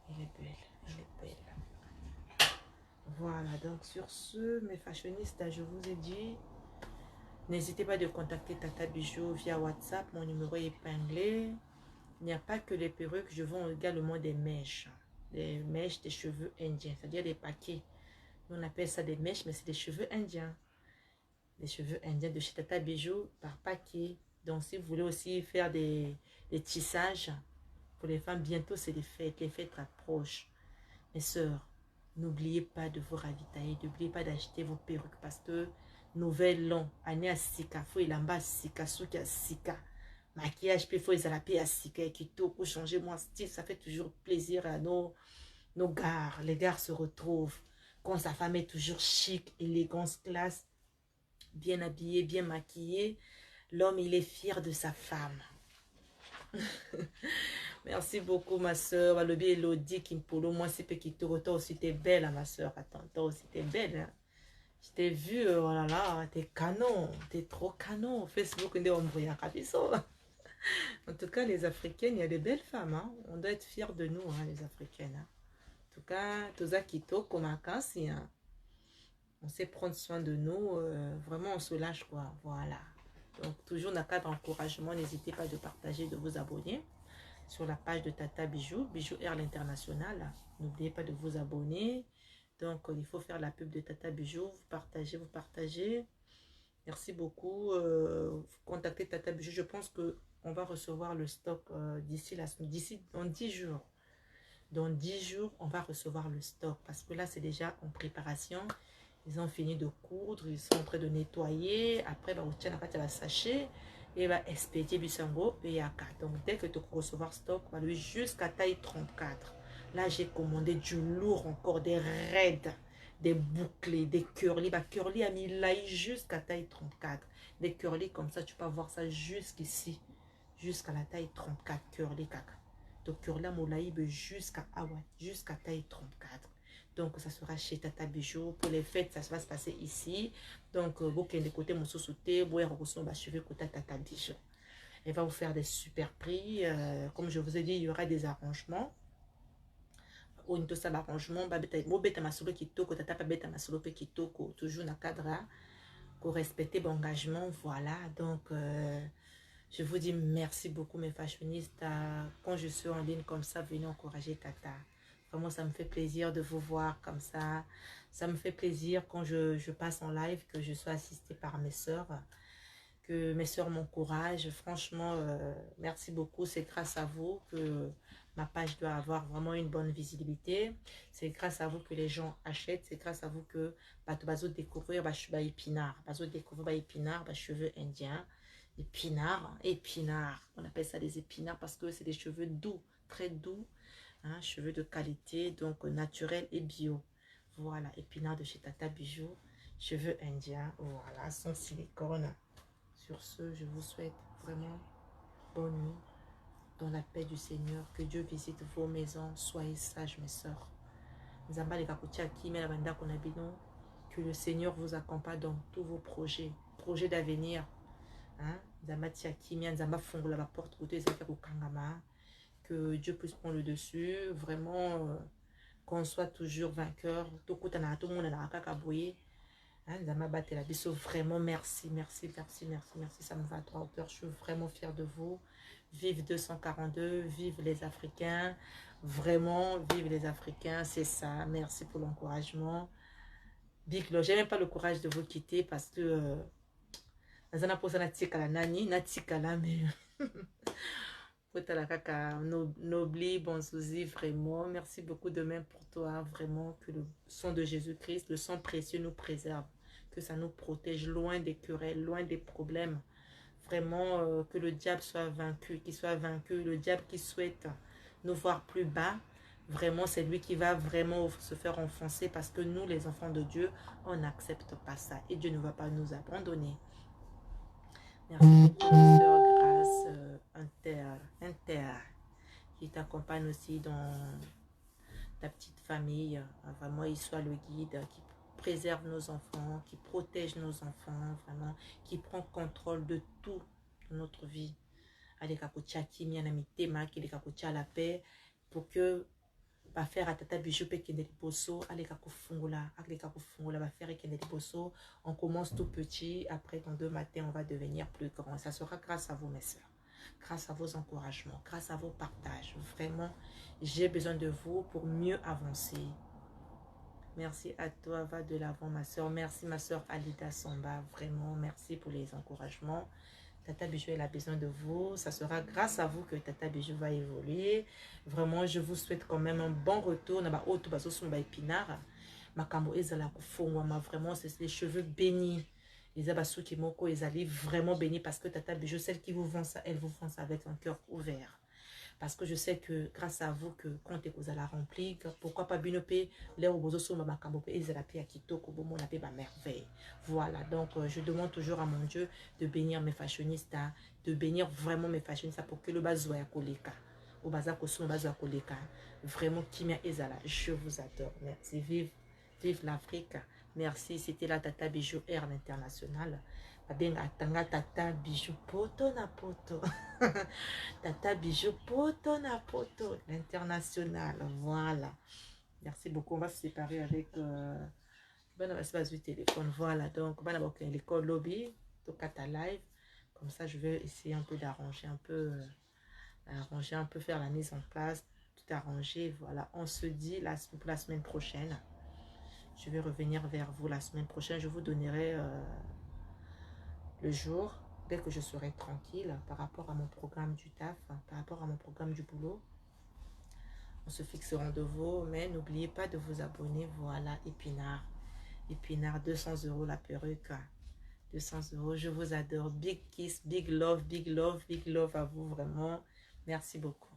Elle est belle. Elle est belle. Voilà, donc sur ce, mes fashionistes, je vous ai dit, n'hésitez pas de contacter Tata Bijou via WhatsApp. Mon numéro est épinglé. Il n'y a pas que les perruques, je vends également des mèches. Des mèches, des cheveux indiens, c'est-à-dire des paquets. On appelle ça des mèches, mais c'est des cheveux indiens. Des cheveux indiens de chez Tata Bijou par paquet. Donc, si vous voulez aussi faire des tissages pour les femmes, bientôt c'est les fêtes approchent. Mes sœurs, n'oubliez pas de vous ravitailler, n'oubliez pas d'acheter vos perruques parce que nouvelle an, année à sika, faut il en bas sika, souki à sika. Maquillage, puis il faut les à sika et quitter pour changer mon style. Ça fait toujours plaisir à nos gares. Les gares se retrouvent. Quand sa femme est toujours chic, élégance, classe, bien habillée, bien maquillée, l'homme, il est fier de sa femme. Merci beaucoup, ma soeur. Walobi Elodie Kimpolo, moi, c'est petit. Toi aussi, t'es belle, hein, ma soeur. Attends, toi aussi, t'es belle. Hein? Je t'ai vu, oh là là, t'es canon. T'es trop canon. Facebook, on est en tout cas, les Africaines, il y a des belles femmes. Hein? On doit être fiers de nous, hein, les Africaines. Hein? En tout cas, Toza Kito, Komakasi, hein? On sait prendre soin de nous. Vraiment, on se lâche, quoi. Voilà. Donc, toujours dans le cadre d'encouragement, n'hésitez pas de partager, de vous abonner sur la page de Tata Bijou, Bijou Air l'International. N'oubliez pas de vous abonner. Donc, il faut faire la pub de Tata Bijou. Vous partagez, vous partagez. Merci beaucoup. Contactez Tata Bijou. Je pense qu'on va recevoir le stock d'ici dans 10 jours. Dans 10 jours, on va recevoir le stock. Parce que là, c'est déjà en préparation. Ils ont fini de coudre. Ils sont en train de nettoyer. Après, on tient la sachet. Et va expédier Bisango et Yaka. Donc, dès que tu recevoir stock, va lui jusqu'à taille 34. Là, j'ai commandé du lourd encore, des raids, des bouclés, des curly. Bah, curly a mis l'ail jusqu'à taille 34. Des curly comme ça, tu peux voir ça jusqu'ici. Jusqu'à la taille 34, curly caca. Donc, curly à Moulaïbe jusqu'à taille 34. Donc, ça sera chez Tata Bijou. Pour les fêtes, ça va se passer ici. Donc, vous qui êtes de côté, mon sous-souté, vous avez cheveux côté Tata Bijou. Elle va vous faire des super prix. Comme je vous ai dit, il y aura des arrangements. Au niveau de l'arrangement, toujours dans le cadre pour respecter l'engagement. Voilà. Donc, je vous dis merci beaucoup, mes fashionistes. Quand je suis en ligne comme ça, venez encourager Tata. Vraiment, ça me fait plaisir de vous voir comme ça. Ça me fait plaisir quand je passe en live, que je sois assistée par mes sœurs. Que mes sœurs m'encouragent. Franchement, merci beaucoup. C'est grâce à vous que ma page doit avoir vraiment une bonne visibilité. C'est grâce à vous que les gens achètent. C'est grâce à vous que bazo découvrir épinard. Bazo découvrir épinard, cheveux indiens. Épinards. On appelle ça des épinards parce que c'est des cheveux doux, très doux. Hein, cheveux de qualité, donc naturel et bio. Voilà, épinards de chez Tata Bijou. Cheveux indiens, voilà, sans silicone. Sur ce, je vous souhaite vraiment bonne nuit dans la paix du Seigneur. Que Dieu visite vos maisons. Soyez sages, mes sœurs. Que le Seigneur vous accompagne dans tous vos projets d'avenir. Que Dieu puisse prendre le dessus. Vraiment, qu'on soit toujours vainqueur. Vraiment, merci, merci, merci, merci, merci. Ça me va à droit hauteur. Je suis vraiment fière de vous. Vive 242, vive les Africains. Vraiment, vive les Africains, c'est ça. Merci pour l'encouragement. Big Love, j'ai même pas le courage de vous quitter parce que Nobli, bon souci, vraiment. Merci beaucoup de même pour toi. Vraiment, que le sang de Jésus-Christ, le sang précieux nous préserve. Que ça nous protège loin des querelles, loin des problèmes. Vraiment, que le diable soit vaincu, qu'il soit vaincu. Le diable qui souhaite nous voir plus bas, vraiment, c'est lui qui va vraiment se faire enfoncer parce que nous, les enfants de Dieu, on n'accepte pas ça. Et Dieu ne va pas nous abandonner. Merci beaucoup, ma soeur Grâce Inter, qui t'accompagne aussi dans ta petite famille. Vraiment, il soit le guide qui préserve nos enfants, qui protège nos enfants, vraiment, qui prend contrôle de tout de notre vie. Allez, la paix pour que va faire à tata bijou pe kende liboso allez fungula va faire kende liboso. On commence tout petit, après dans 2 matins on va devenir plus grand. Ça sera grâce à vous mes soeurs, grâce à vos encouragements, grâce à vos partages. Vraiment j'ai besoin de vous pour mieux avancer. Merci à toi, va de l'avant ma soeur. Merci ma soeur Alida Samba, vraiment merci pour les encouragements. Tata Bijou, elle a besoin de vous. Ça sera grâce à vous que Tata Bijou va évoluer. Vraiment, je vous souhaite quand même un bon retour. Vraiment, c'est les cheveux bénis. Les abasuki moko, ils allaient vraiment bénis parce que Tata Bijou, celle qui vous vend ça, elle vous vend ça avec un cœur ouvert. Parce que je sais que grâce à vous que quand vous allez remplir, pourquoi pas binope l'air au ma makambo et zelapi à kitoko bomo na ba merveille. Voilà, donc je demande toujours à mon Dieu de bénir mes fashionistes, de bénir vraiment mes fashionistes pour que le bazo ya koleka, au baza kosuno bazo ya koleka. Vraiment kimia ezala, je vous adore. Merci, vive l'Afrique. Merci, c'était la Tata Bijou Air International. Tanga Tata Bijou poto na poto. Tata Bijou poto na poto. L'international. Voilà. Merci beaucoup. On va se séparer avec téléphone. Voilà. Donc, on va l'école lobby. Tokata live. Comme ça, je vais essayer un peu d'arranger un peu, faire la mise en place, tout arranger. Voilà. On se dit pour la semaine prochaine. Je vais revenir vers vous la semaine prochaine. Je vous donnerai le jour, dès que je serai tranquille par rapport à mon programme du taf, par rapport à mon programme du boulot. On se fixe rendez-vous, mais n'oubliez pas de vous abonner. Voilà, Épinard. Épinard, 200 € la perruque. 200 €, je vous adore. Big kiss, big love, big love, big love à vous, vraiment. Merci beaucoup.